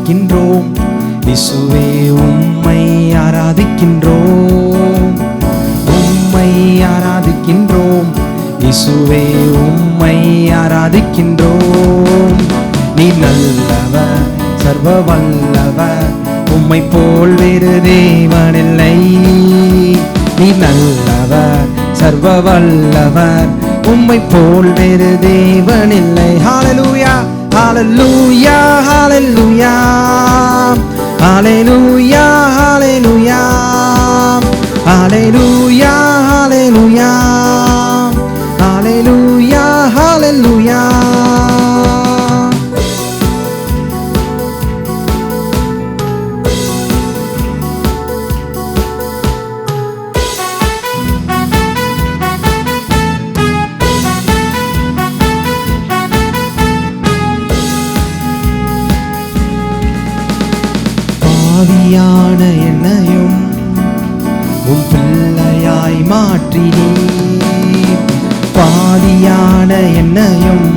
ஆராதிக்கின்றோம் இயேசுவே உம்மை ஆராதிக்கின்றோம், உம்மை ஆராதிக்கின்றோம் இயேசுவே உம்மை ஆராதிக்கின்றோம். நீ நல்லவர் சர்வ வல்லவர், உம்மை போல் வேறு தேவனில்லை. நீ நல்லவர் சர்வ வல்லவர், உம்மை போல் வேறு தேவனில்லை. ஹல்லேலூயா ஹல்லேலூயா ஹல்லேலூயா ஹல்லேலூயா ஹல்லேலூயா ஹல்லேலூயா ஹல்லேலூயா ஹல்லேலூயா ஹல்லேலூயா. பாவியான என்னையும் உம் பிள்ளையாய் மாற்றினீர், பாவியான என்னையும்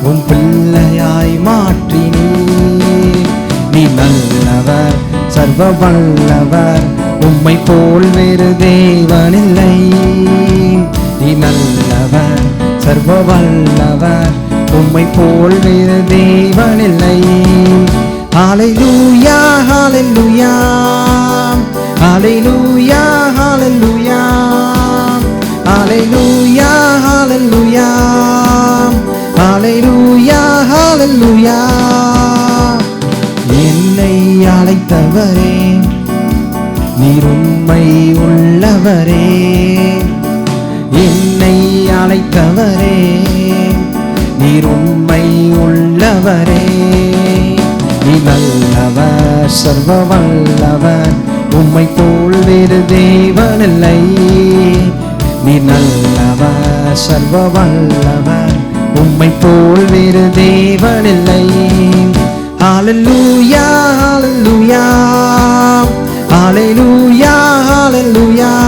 உம் பிள்ளையாய் மாற்றினீர். நீ நல்லவர் சர்வ வல்லவர், உம்மை போல் வேறு தேவனில்லை. நீ நல்லவர் சர்வ வல்லவர், உம்மை போல் வேறு தேவனில்லை. ஹல்லேலூயா ஹல்லேலூயா ஹல்லேலூயா ஹல்லேலூயா ஹல்லேலூயா ஹல்லேலூயா ஹல்லேலூயா ஹல்லேலூயா. என்னை அழைத்தவரே நீர் உண்மை உள்ளவரே, என்னை அழைத்தவரே நீர் உண்மை உள்ளவரே. நீ நல்லவர் சர்வ வல்லவர், உம்மை போல் வேறு தேவனில்லை. நீ நல்லவர் சர்வ வல்லவர், உம்மை போல் வேறு தேவனில்லை. ஹல்லேலூயா ஹல்லேலூயா ஹல்லேலூயா ஹல்லேலூயா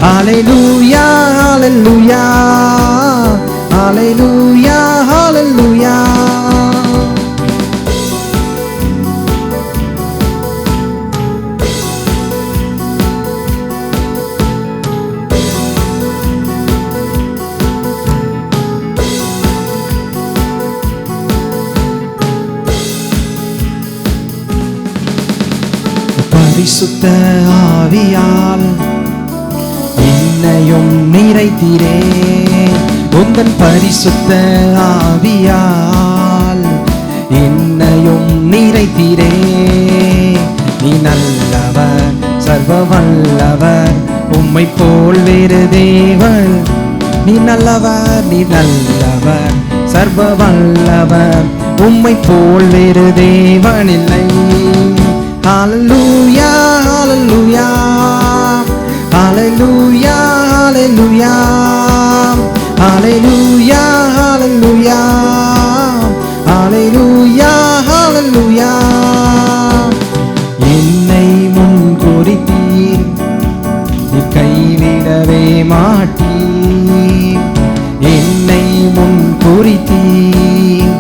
ஹல்லேலூயா ஹல்லேலூயா ஹல்லேலூயா ஹல்லேலூயா. பரிசுத்த ஆவியால் என்னையும் நிறைத்தீரே, உந்தன் பரிசுத்த ஆவியால் என்னையும் நிறைத்தீரே. நீ நல்லவர் சர்வ வல்லவர், உம்மை போல் வேறு தேவன். நீ நல்லவர் நீ நல்லவர் சர்வ வல்லவர், உம்மை போல் வேறு தேவனில்லை. ஹல்லேலூயா ஹல்லேலூயா ஹல்லேலூயா ஹல்லேலூயா ஹல்லேலூயா ஹல்லேலூயா ஹல்லேலூயா ஹல்லேலூயா. என்னை முன்குறித்தீர், நீ கைவிடவே மாட்டீர். என்னை முன்குறித்தீர்,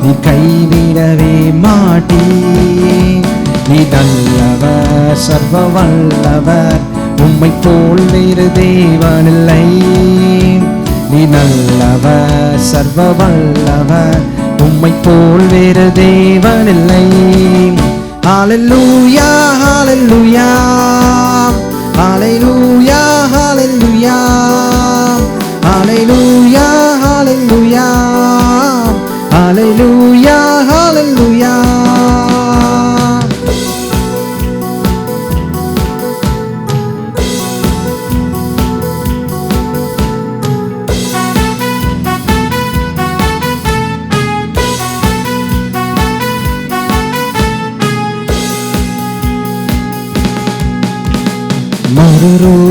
நீ கைவிடவே மாட்டீர். நீ நல்லவர் சர்வ வல்லவர், உம்மை போல் வேறு தேவனில்லை. நீ நல்லவர் சர்வ வல்லவர், உம்மை போல் வேறு தேவனில்லை. ஹல்லேலூயா ஹல்லேலூயா ஹல்லேலூயா ஹல்லேலூயா ஹல்லேலூயா ஹல்லேலூயா ஹல்லேலூயா ஹல்லேலூயா.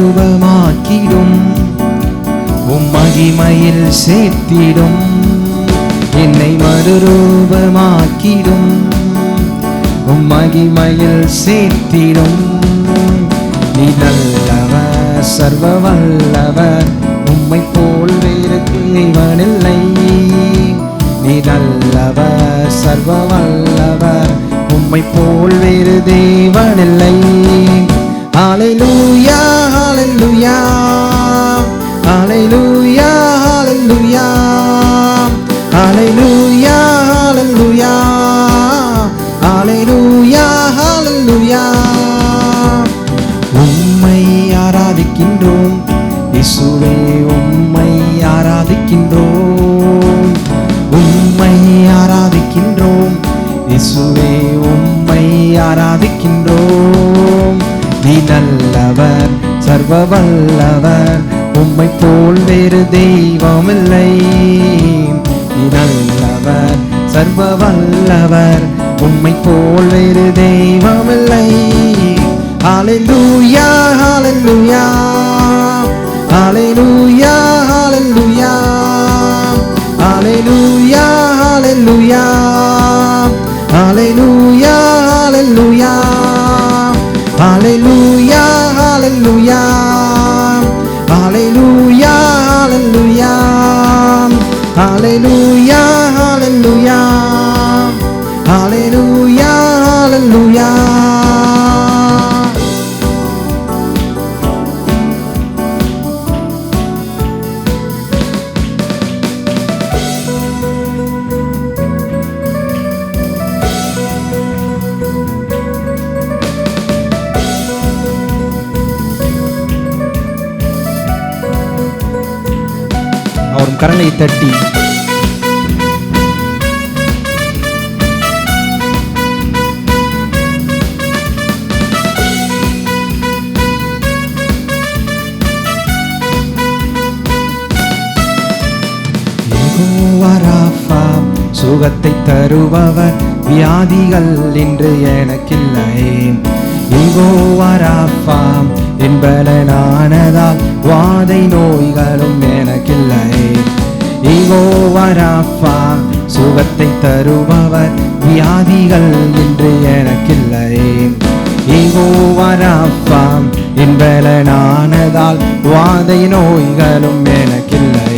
மறுரூபமாக்கிடும் உம் மகிமையில் சேர்த்திடும், என்னை மறுரூபமாக்கிடும் உம் மகிமையில் சேர்த்திடும். நீ நல்லவர் சர்வ வல்லவர், உம்மை போல் வேறு தேவனில்லை. நீ நல்லவர் சர்வ வல்லவர், உம்மை போல் வேறு தேவனில்லை. ஹல்லேலூயா ஹல்லேலூயா ஹல்லேலூயா ஹல்லேலூயா ஹல்லேலூயா ஹல்லேலூயா ஹல்லேலூயா ஹல்லேலூயா. உம்மை ஆராதிக்கின்றோம் இயேசுவே, உம்மை ஆராதிக்கின்றோம். உம்மை ஆராதிக்கின்றோம் இயேசுவே, உம்மை ஆராதிக்கின்றோம். நீ நல்லவர் சர்வ வல்லவர், உம்மை போல் வேறு தெய்வமில்லை. நீ நல்லவர் சர்வ வல்லவர், உம்மை போல் வேறு தெய்வமில்லை. ஹல்லேலூயா ஹல்லேலூயா ஹல்லேலூயா ஹல்லேலூயா ஹல்லேலூயா ஹல்லேலூயா ஹல்லேலூயா ஹல்லேலூயா ஹல்லேலூயா ஹல்லேலூயா ஹல்லேலூயா ஹல்லேலூயா ஹல்லேலூயா ஹல்லேலூயா ஹல்லேலூயா ஹல்லேலூயா. அவர் கரங்களை தட்டி யெகோவா ராஃபா, சுகத்தை தருபவர், வியாதிகள் இன்று எனக்கில்லை. யெகோவா ராஃபா, என்பலனானதால் வாதை நோய்களும் எனக்கில்லை. யெகோவா ராஃபா, சுகத்தை தருபவர், வியாதிகள் இன்று எனக்கில்லை. யெகோவா ராஃபா, என்பலனானதால் வாதை நோய்களும் எனக்கில்லை.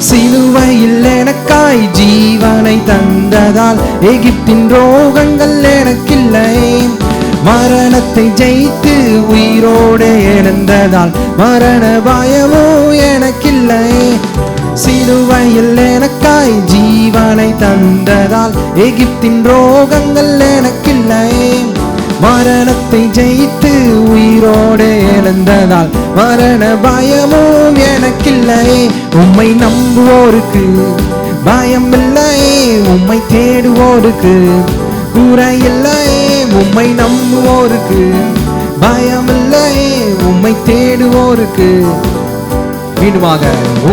சிலுவையில் எனக்காய் ஜீவனை தந்ததால் எகிப்தின் ரோகங்கள் எனக்கில்லை. மரணத்தை ஜெயித்து உயிரோடு எழுந்ததால் மரண பயமோ எனக்கில்லை. சிலுவையில் எனக்காய் ஜீவனை தந்ததால் எகிப்தின் ரோகங்கள் எனக்கில்லை. மரணத்தை ஜெயித்து உயிரோடு எழுந்ததால் மரண பயமும் எனக்கில்லை. உம்மை நம்புவோருக்கு பயம் இல்லை, உம்மை தேடுவோருக்கு குறையில்லை. உம்மை நம்புவோருக்கு பயம் இல்லை, உம்மை தேடுவோருக்கு. மீண்டுமாக,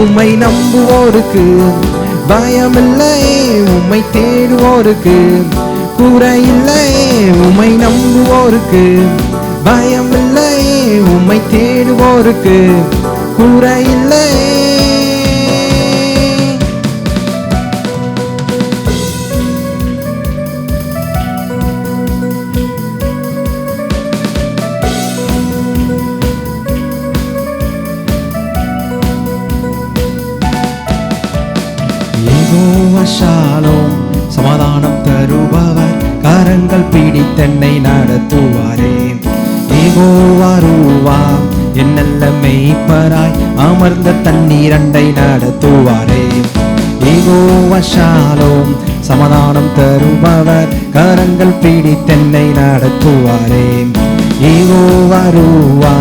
உம்மை நம்புவோருக்கு பயம் இல்லை, உம்மை தேடுவோருக்கு குறையில்லை. உம்மை நம்புவோருக்கு பயம் இல்லை, உம்மை தேடுவோருக்கு குறையில்லை. யெகோவா ஷாலோம், சமாதானம் தருபவர், கரங்கள் பிடித்தென்னை நடத்துவாரே. யெகோவா ரூவா, என் நல்ல மேய்ப்பராய் அமர்ந்த தண்ணீரண்டை நடத்துவாரே. யெகோவா ஷாலோம், சமாதானம் தருபவர், கரங்கள் பிடித்தென்னை நடத்துவாரே. யெகோவா ரூவா,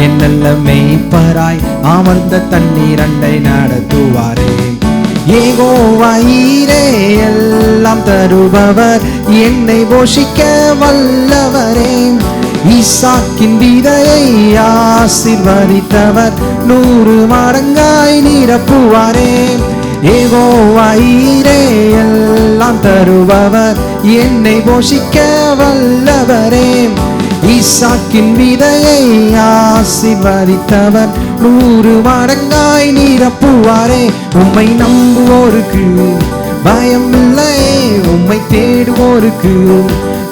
என் நல்ல மேய்ப்பராய் அமர்ந்த தண்ணீரண்டை நடத்துவாரே. யெகோவா ஈரே, எல்லாம் தருபவர், என்னை போஷிக்க வல்லவரே. ஈசாக்கின் விதையை ஆசீர்வதித்தவர், 100 மடங்காய் நிரப்புவாரே. யெகோவா ஈரே, எல்லாம் தருபவர், என்னை போஷிக்க வல்லவரே. ஈசாக்கின் விதையை ஆசீர்வதித்தவர், 100 மடங்காய் நிரப்புவாரே. உம்மை நம்புவோருக்கு பயம் இல்லை, உம்மை தேடுவோருக்கு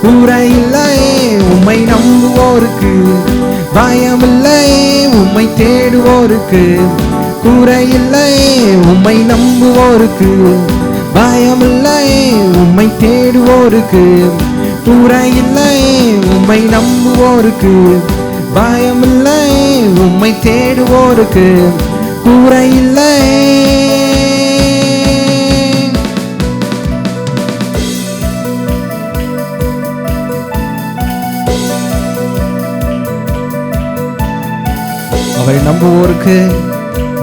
குறையில்லை. உம்மை நம்புவோருக்கு பயம் இல்லை, உம்மை தேடுவோருக்கு குறையில்லை. உம்மை நம்புவோருக்கு பயம் இல்லை, உம்மை தேடுவோருக்கு குறையில்லையே உம்மை நம்புவோருக்கு, பயமில்லையே உம்மை தேடுவோருக்கு, குறையில்லையே. அவரை நம்புவோருக்கு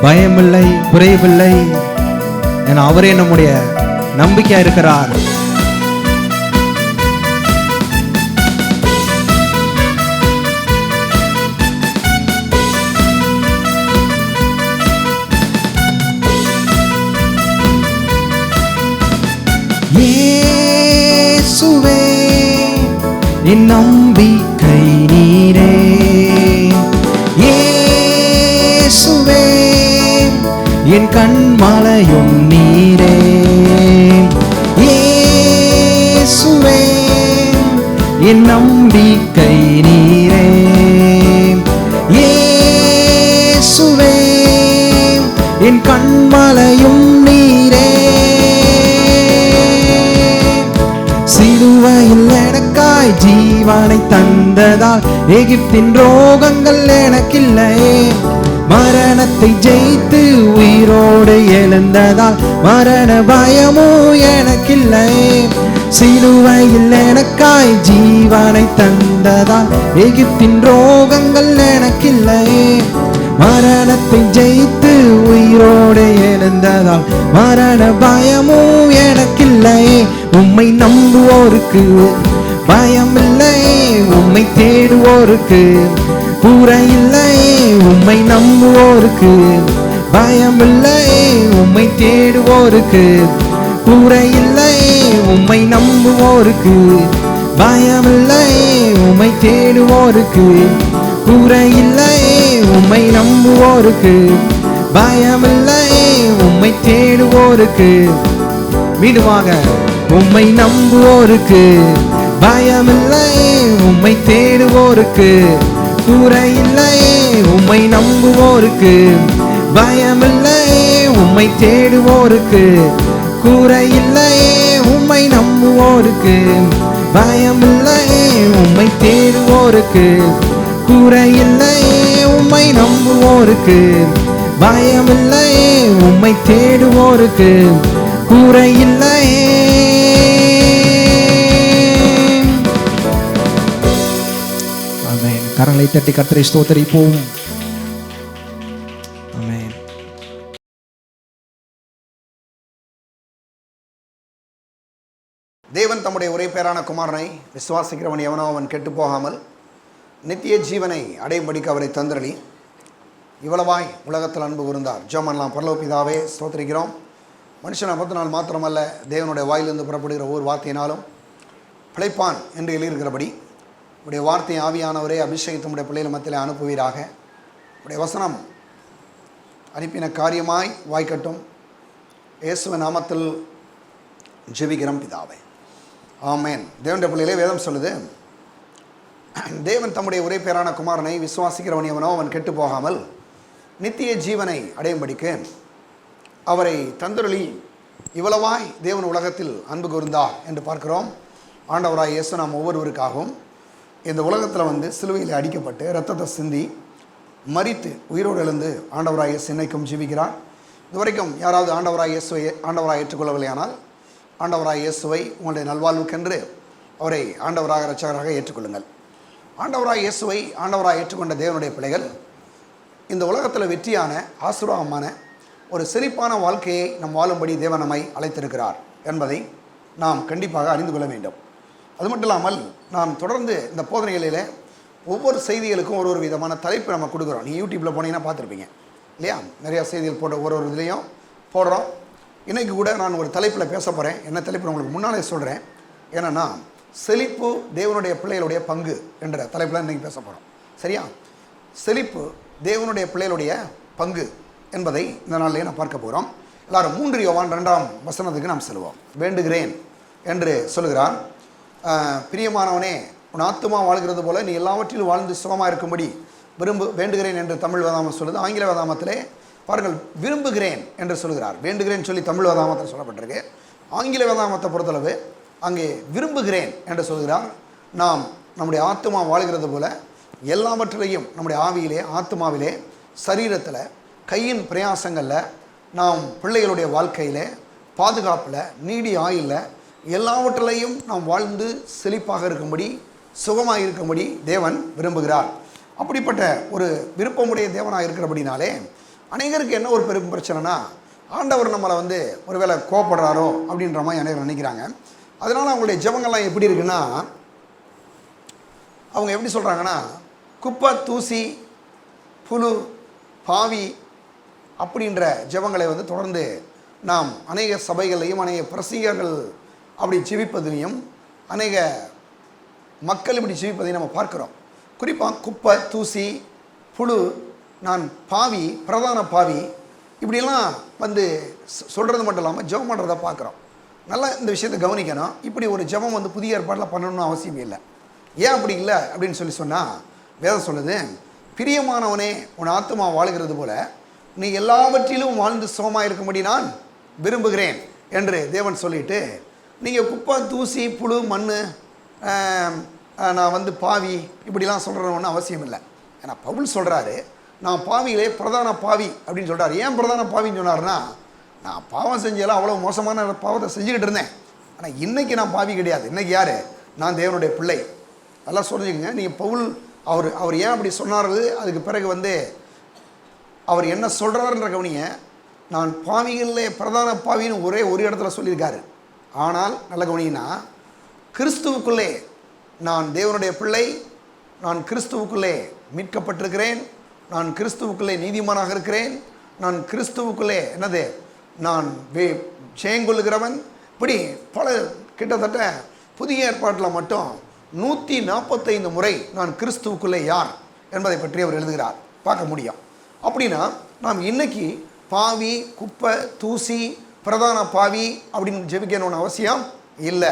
பயமில்லை, குறைவில்லை. ஏன்னா அவரே நம்முடைய நம்பிக்கையா இருக்கிறார். இயேசுவே என் நம்பிக்கை நீரே, இயேசுவே என் கண்மலையும் நீரே, இயேசுவே என் நம்பிக்கை நீரே, இயேசுவே என் கண்மலையும் நீரே. சிலுவையில் எனக்காய் ஜீவனை தந்ததால் எகிப்தின் ரோகங்கள் எனக்கில்லையே, மரணத்தை ஜெயித்து உயிரோடு எழுந்ததால் மரண பயமோ எனக்கில்லையே. சிலுவையில் எனக்காய் ஜீவனை தந்ததால் எகிப்தின் ரோகங்கள் எனக்கில்லையே, மரணத்தை ஜெயித்து உயிரோடு எழுந்ததால் மரண பயமோ எனக்கில்லையே. உம்மை நம்புவோருக்கு பயமில்லையே, உம்மை தேடுவோருக்கு குறையில்லையே. உம்மை நம்புவோருக்கு பயமில்லையே, உம்மை தேடுவோருக்கு குறையில்லையே. உம்மை நம்புவோருக்கு பயமில்லையே, உம்மை தேடுவோருக்கு குறையில்லையே. உம்மை நம்புவோருக்கு பயமில்லையே, உம்மை தேடுவோருக்கு. மீண்டுமாக உம்மை நம்புவோருக்கு பயமில்லையே, உம்மை தேடுவோருக்கு குறையில்லையே. உம்மை நம்புவோருக்கு பயமில்லையே, உம்மை தேடுவோருக்கு குறையில்லையே. உம்மை நம்புவோருக்கு பயமில்லையே, உம்மை தேடுவோருக்கு குறையில்லையே. உம்மை நம்புவோருக்கு பயமில்லையே, உம்மை தேடுவோருக்கு குறையில்லையே. ஆமென். கரங்களை தட்டி கர்த்தரை ஸ்தோத்திரிப்போம். ஆமென். தேவன் தம்முடைய ஒரே பேரான குமாரனை விசுவாசிக்கிறவன் எவனோ அவன் கெட்டு போகாமல் நித்திய ஜீவனை அடையும்படிக்கு அவரை தந்திரளி இவ்வளவாய் உலகத்தில் அன்பு கூர்ந்தார். ஜெபம். பரலோக பிதாவே, ஸ்தோத்திரிக்கிறோம். மனுஷன் அப்பத்தினால் மாத்திரமல்ல, தேவனுடைய வாயிலிருந்து புறப்படுகிற ஒவ்வொரு வார்த்தையினாலும் பிழைப்பான் என்று எழுதியிருக்கிறபடி உடைய வார்த்தை ஆவியானவரே அபிஷேகித்து உடைய பிள்ளைகள் மத்தியில் அனுப்புவீராக. உடைய வசனம் அனுப்பின காரியமாய் வாய்க்கட்டும். இயேசுவின் நாமத்தில் ஜெபிக்கிறோம் பிதாவே, ஆமென். தேவனுடைய பிள்ளைகளே, வேதம் சொல்லுது, தேவன் தம்முடைய ஒரே பேரான குமாரனை விசுவாசிக்கிறவன் எவனோ அவன் கெட்டு போகாமல் நித்திய ஜீவனை அடையும்படிக்கு அவரை தந்தருளி இவ்வளவாய் தேவன் உலகத்தில் அன்பு கூர்ந்தார் என்று பார்க்கிறோம். ஆண்டவராய் இயேசு நாம் ஒவ்வொருவருக்காகவும் இந்த உலகத்தில் சிலுவையில் அடிக்கப்பட்டு இரத்தத்தை சிந்தி மரித்து உயிரோடு எழுந்து ஆண்டவராய் இயேசு இன்னைக்கும் ஜீவிக்கிறார். இதுவரைக்கும் யாராவது ஆண்டவராய் இயேசுவை ஆண்டவராய் ஏற்றுக்கொள்ளவில்லையானால் ஆண்டவராய் இயேசுவை உங்களுடைய நல்வாழ்வுக்கென்று அவரை ஆண்டவராக இரட்சகராக ஏற்றுக்கொள்ளுங்கள். ஆண்டவராய் இயேசுவை ஆண்டவராக ஏற்றுக்கொண்ட தேவனுடைய பிள்ளைகள் இந்த உலகத்தில் வெற்றியான ஆசீர்வாதமான ஒரு செழிப்பான வாழ்க்கையை நம் வாழும்படி தேவன் நம்மை அழைத்திருக்கிறார் என்பதை நாம் கண்டிப்பாக அறிந்து கொள்ள வேண்டும். அது மட்டும் இல்லாமல் நாம் தொடர்ந்து இந்த போதனைகளில் ஒவ்வொரு செய்திகளுக்கும் ஒரு விதமான தலைப்பு நம்ம கொடுக்குறோம். நீங்கள் யூடியூப்பில் போனீங்கன்னா பார்த்துருப்பீங்க இல்லையா? நிறையா செய்திகள் போட ஒரு இதுலேயும் போடுறோம். இன்றைக்கி கூட நான் ஒரு தலைப்பில் பேச போகிறேன். என்ன தலைப்பு உங்களுக்கு முன்னாலே சொல்கிறேன். என்னென்னா, செழிப்பு தேவனுடைய பிள்ளைகளுடைய பங்கு என்ற தலைப்பில் இன்றைக்கி பேச போகிறோம். சரியா? செழிப்பு தேவனுடைய பிள்ளைகளுடைய பங்கு என்பதை இந்த நாளிலே நான் பார்க்க போகிறோம். எல்லாரும் 3 யோவான் 2ஆம் வசனத்துக்கு நாம் செல்வோம். வேண்டுகிறேன் என்று சொல்லுகிறார். பிரியமானவனே, உன் ஆத்துமா வாழ்கிறது போல நீ எல்லாவற்றிலும் வாழ்ந்து சுகமாக இருக்கும்படி வேண்டுகிறேன் என்று தமிழ் வேதாமம் சொல்லுது. ஆங்கில வேதாமத்திலே பாருங்கள், விரும்புகிறேன் என்று சொல்கிறார். வேண்டுகிறேன் சொல்லி தமிழ் வேதாமத்தில் சொல்லப்பட்டிருக்கு. ஆங்கில வேதாமத்தை பொறுத்தளவு அங்கே விரும்புகிறேன் என்று சொல்கிறார். நாம் நம்முடைய ஆத்மா வாழ்கிறது போல எல்லாவற்றிலையும் நம்முடைய ஆவியிலே, ஆத்மாவிலே, சரீரத்தில், கையின் பிரயாசங்களில், நாம் பிள்ளைகளுடைய வாழ்க்கையில், பாதுகாப்பில், நீடி ஆயுளில், எல்லாவற்றிலையும் நாம் வாழ்ந்து செழிப்பாக இருக்கும்படி, சுகமாக இருக்கும்படி தேவன் விரும்புகிறார். அப்படிப்பட்ட ஒரு விருப்பமுடைய தேவனாக இருக்கிறபடினாலே அநேகருக்கு என்ன ஒரு பெரும் பிரச்சனைனா, ஆண்டவர் நம்மளை ஒருவேளை கோபப்படுறாரோ அப்படின்ற மாதிரி அநேகர் நினைக்கிறாங்க. அதனால் அவங்களுடைய ஜெபங்கள்லாம் எப்படி இருக்குன்னா, அவங்க எப்படி சொல்கிறாங்கன்னா, குப்பை, தூசி, புழு, பாவி அப்படின்ற ஜெபங்களை தொடர்ந்து நாம் அநேக சபைகளையும் அநேக பிரசங்கர்கள் அப்படி ஜெபிப்பதையும் அநேக மக்கள் இப்படி ஜெபிப்பதையும் நம்ம பார்க்குறோம். குறிப்பாக குப்பை, தூசி, புழு, நான் பாவி, பிரதான பாவி, இப்படியெல்லாம் சொல்கிறது மட்டும் இல்லாமல் ஜெபம் பண்ணுறதை பார்க்குறோம். நல்லா இந்த விஷயத்தை கவனிக்கணும். இப்படி ஒரு ஜெபம் புதிய ஏற்பாட்டில் பண்ணணும்னு அவசியம் இல்லை. ஏன் அப்படி இல்லை அப்படின்னு சொன்னால், வேதம் சொல்லுது, பிரியமானவனே உன் ஆத்மா வாழுகிறது போல நீ எல்லாவற்றிலும் வாழ்ந்து சுகமாக இருக்கும்படி நான் விரும்புகிறேன் என்று தேவன் சொல்லிட்டு, நீங்கள் குப்பை, தூசி, புழு, மண், நான் பாவி இப்படிலாம் சொல்கிறவன்னு அவசியம் இல்லை. ஏன்னா பவுல் சொல்கிறாரு, நான் பாவியிலே பிரதான பாவி அப்படின்னு சொல்கிறார். ஏன் பிரதான பாவின்னு சொன்னார்னா, நான் பாவம் செஞ்செல்லாம் அவ்வளோ மோசமான பாவத்தை செஞ்சுக்கிட்டு இருந்தேன். ஆனால் இன்றைக்கி நான் பாவி கிடையாது. இன்றைக்கி யார்? நான் தேவனுடைய பிள்ளை. அதெல்லாம் சொல்லிக்கோங்க. நீங்கள் பவுல் அவர் ஏன் அப்படி சொன்னார், அதுக்கு பிறகு அவர் என்ன சொல்கிறாருன்ற கவனிங்க. நான் பாவிகளிலே பிரதான பாவின்னு ஒரு இடத்துல சொல்லியிருக்காரு. ஆனால் நல்ல கவனிங்கன்னா, கிறிஸ்துவுக்குள்ளே நான் தேவனுடைய பிள்ளை, நான் கிறிஸ்துவுக்குள்ளே மீட்கப்பட்டிருக்கிறேன், நான் கிறிஸ்துவுக்குள்ளே நீதிமானாக இருக்கிறேன், நான் கிறிஸ்துவுக்குள்ளே நான் ஜெயங்கொள்ளுகிறவன். இப்படி பல கிட்டத்தட்ட புதிய ஏற்பாட்டில் மட்டும் 145 முறை நான் கிறிஸ்துவுக்குள்ளே யார் என்பதை பற்றி அவர் எழுதுகிறார், பார்க்க முடியும். அப்படின்னா நாம் இன்னைக்கு பாவி, குப்பை, தூசி, பிரதான பாவி அப்படின்னு ஜெபிக்கணும்னு அவசியம் இல்லை.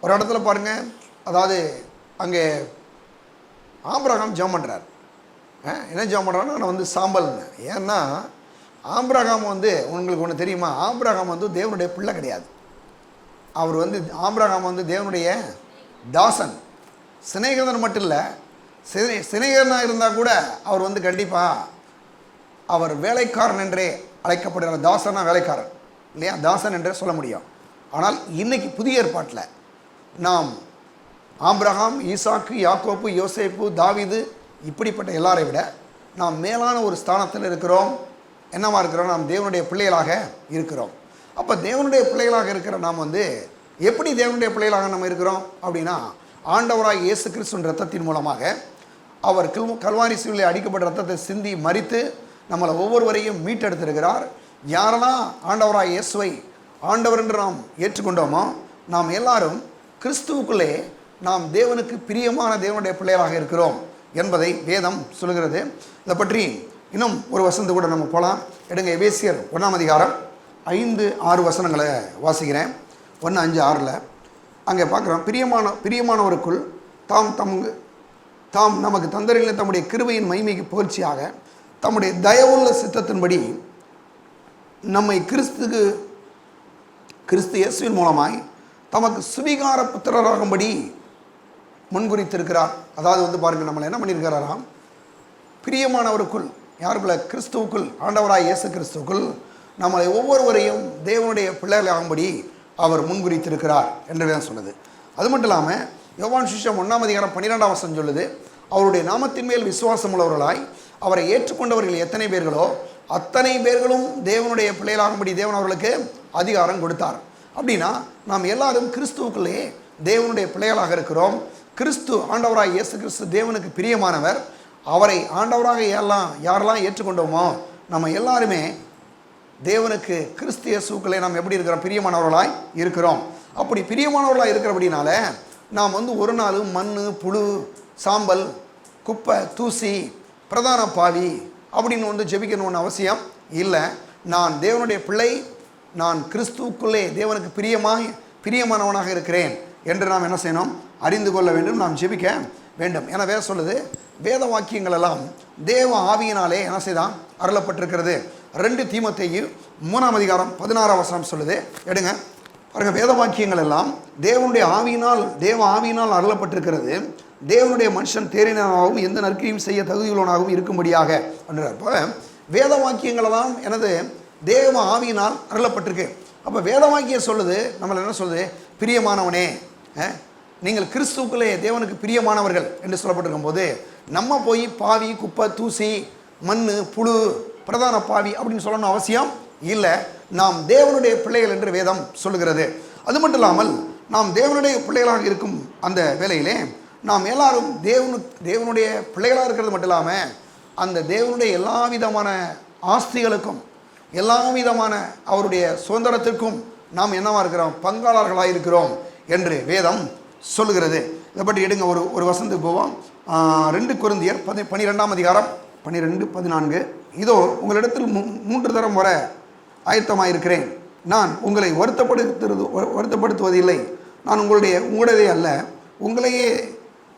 ஒரு இடத்துல பாருங்கள், அதாவது அங்கே ஆபிரகாம் ஜெபம் பண்ணுறார். என்ன ஜெபம் பண்ணுறாருன்னா, நான் சாம்பல்னு. ஏன்னா ஆபிரகாம் உங்களுக்கு ஒன்று தெரியுமா, ஆபிரகாம் தேவனுடைய பிள்ளை கிடையாது. அவர் ஆபிரகாம் தேவனுடைய தாசன், சிநேகிதன் மட்டும் இல்லை. சிநேகிதனாக இருந்தால் கூட அவர் கண்டிப்பாக அவர் வேலைக்காரன் என்றே அழைக்கப்படுகிற, தாசனா வேலைக்காரன் இல்லையா, தாசன் என்றே சொல்ல முடியும். ஆனால் இன்னைக்கு புதிய ஏற்பாட்டில் நாம் ஆபிரகாம், ஈசாக்கு, யாக்கோப்பு, யோசேப்பு, தாவீது இப்படிப்பட்ட எல்லாரை விட நாம் மேலான ஒரு ஸ்தானத்தில் இருக்கிறோம். என்னவா இருக்கிறோம்? நாம் தேவனுடைய பிள்ளைகளாக இருக்கிறோம். அப்போ தேவனுடைய பிள்ளைகளாக இருக்கிற நாம் எப்படி தேவனுடைய பிள்ளைகளாக நம்ம இருக்கிறோம் அப்படின்னா, ஆண்டவராக இயேசு கிறிஸ்துவின் ரத்தத்தின் மூலமாக அவர் கல்வாரி சிலுவையில் அடிக்கப்பட்ட ரத்தத்தை சிந்தி மரித்து நம்மளை ஒவ்வொருவரையும் மீட்டெடுத்திருக்கிறார். யாரெல்லாம் ஆண்டவராக இயேசுவை ஆண்டவர் என்று நாம் ஏற்றுக்கொண்டோமோ, நாம் எல்லாரும் கிறிஸ்துவுக்குள்ளே நாம் தேவனுக்கு பிரியமான தேவனுடைய பிள்ளைகளாக இருக்கிறோம் என்பதை வேதம் சொல்கிறது. இதை பற்றி இன்னும் ஒரு வசனத்தை கூட நம்ம போகலாம். எடுங்க, எபேசியர் 1ஆம் அதிகாரம் 5-6 வசனங்களை வாசிக்கிறேன். 1:5-6 அங்கே பார்க்குறோம், பிரியமானவருக்குள் தாம் நமக்கு தந்தரில் தம்முடைய கிருபையின் மகிமைக்கு புகழ்ச்சியாக தம்முடைய தயவுள்ள சித்தத்தின்படி நம்மை கிறிஸ்து இயேசுவின் மூலமாய் தமக்கு சுவிகார புத்திரராகும்படி முன்குறித்திருக்கிறார். அதாவது பாருங்கள், நம்மளை என்ன பண்ணியிருக்கிறாராம், பிரியமானவருக்குள், யாருக்குள்ள? கிறிஸ்துவுக்குள், ஆண்டவராய் இயேசு கிறிஸ்துவுக்குள் நம்மளை ஒவ்வொருவரையும் தேவனுடைய பிள்ளைகளாகும்படி அவர் முன்குறித்திருக்கிறார் என்று தான் சொன்னது. அது மட்டும் இல்லாமல் யோவான் சுவிசேஷம் 1ஆம் அதிகாரம் 12ஆம் வசனம் சொல்லுது, அவருடைய நாமத்தின் மேல் விசுவாசம் உள்ளவர்களாய் அவரை ஏற்றுக்கொண்டவர்கள் எத்தனை பேர்களோ அத்தனை பேர்களும் தேவனுடைய பிள்ளைகளாகும்படி தேவன் அவர்களுக்கு அதிகாரம் கொடுத்தார். அப்படின்னா நாம் எல்லாரும் கிறிஸ்துவுக்குள்ளே தேவனுடைய பிள்ளைகளாக இருக்கிறோம். கிறிஸ்து, ஆண்டவராக இயேசு கிறிஸ்து தேவனுக்கு பிரியமானவர். அவரை ஆண்டவராக யாரெல்லாம் ஏற்றுக்கொண்டோமோ நம்ம எல்லாருமே தேவனுக்கு கிறிஸ்து இயேசுக்குள்ளே நாம் எப்படி இருக்கிறோம்? பிரியமானவர்களாய் இருக்கிறோம். அப்படி பிரியமானவர்களாக இருக்கிறபடினால நாம் ஒரு நாள் மண், புழு, சாம்பல், குப்பை, தூசி, பிரதான பாவி அப்படின்னு ஜெபிக்கணும்னு அவசியம் இல்லை. நான் தேவனுடைய பிள்ளை, நான் கிறிஸ்துவுக்குள்ளே தேவனுக்கு பிரியமானவனாக இருக்கிறேன் என்று நாம் என்ன செய்யணும்? அறிந்து கொள்ள வேண்டும், நாம் ஜெபிக்க வேண்டும். என வேத சொல்லுது, வேத வாக்கியங்கள் எல்லாம் தேவ ஆவியினாலே என்ன செய்தான்? அருளப்பட்டிருக்கிறது. 2 தீமோத்தேயு 3ஆம் அதிகாரம் 16ஆம் வசனம் சொல்லுது. எடுங்க, பாருங்க, வேத வாக்கியங்கள் எல்லாம் தேவனுடைய ஆவியினால், தேவ ஆவியினால் அருளப்பட்டிருக்கிறது. தேவனுடைய மனுஷன் தேறினவனாகவும் எந்த நற்கிரியும் செய்ய தகுதியுள்ளவனாகவும் இருக்கும்படியாக அப்படின்றார். அப்போ வேத வாக்கியங்கள் எல்லாம் எனது தேவ ஆவியினால் அருளப்பட்டிருக்கு. அப்போ வேத வாக்கியம் சொல்லுது, நம்மளை என்ன சொல்லுது? பிரியமானவனே, நீங்கள் கிறிஸ்துவுக்குள்ளே தேவனுக்கு பிரியமானவர்கள் என்று சொல்லப்பட்டிருக்கும் போது, நம்ம போய் பாவி, குப்பை, தூசி, மண், புழு, பிரதான பாவி அப்படின்னு சொல்லணும் அவசியம் இல்லை. நாம் தேவனுடைய பிள்ளைகள் என்று வேதம் சொல்லுகிறது. அது மட்டும் இல்லாமல் நாம் தேவனுடைய பிள்ளைகளாக இருக்கும் அந்த வேளையிலே நாம் எல்லாரும் தேவனுடைய பிள்ளைகளாக இருக்கிறது மட்டும் இல்லாமல் அந்த தேவனுடைய எல்லா விதமான ஆஸ்திகளுக்கும் எல்லா விதமான அவருடைய சுதந்திரத்திற்கும் நாம் என்னவா இருக்கிறோம்? பங்காளர்களாக இருக்கிறோம் என்று வேதம் சொல்லுகிறது. இதை பற்றி எடுங்க, ஒரு வசனத்துக்கு போவோம். 2 கொரிந்தியர் 12ஆம் அதிகாரம் 12-14. இதோ உங்களிடத்தில் 3 தரம் வர ஆயத்தமாயிருக்கிறேன். நான் உங்களை வருத்தப்படுத்துவதில்லை. நான் உங்களுடையதே அல்ல, உங்களையே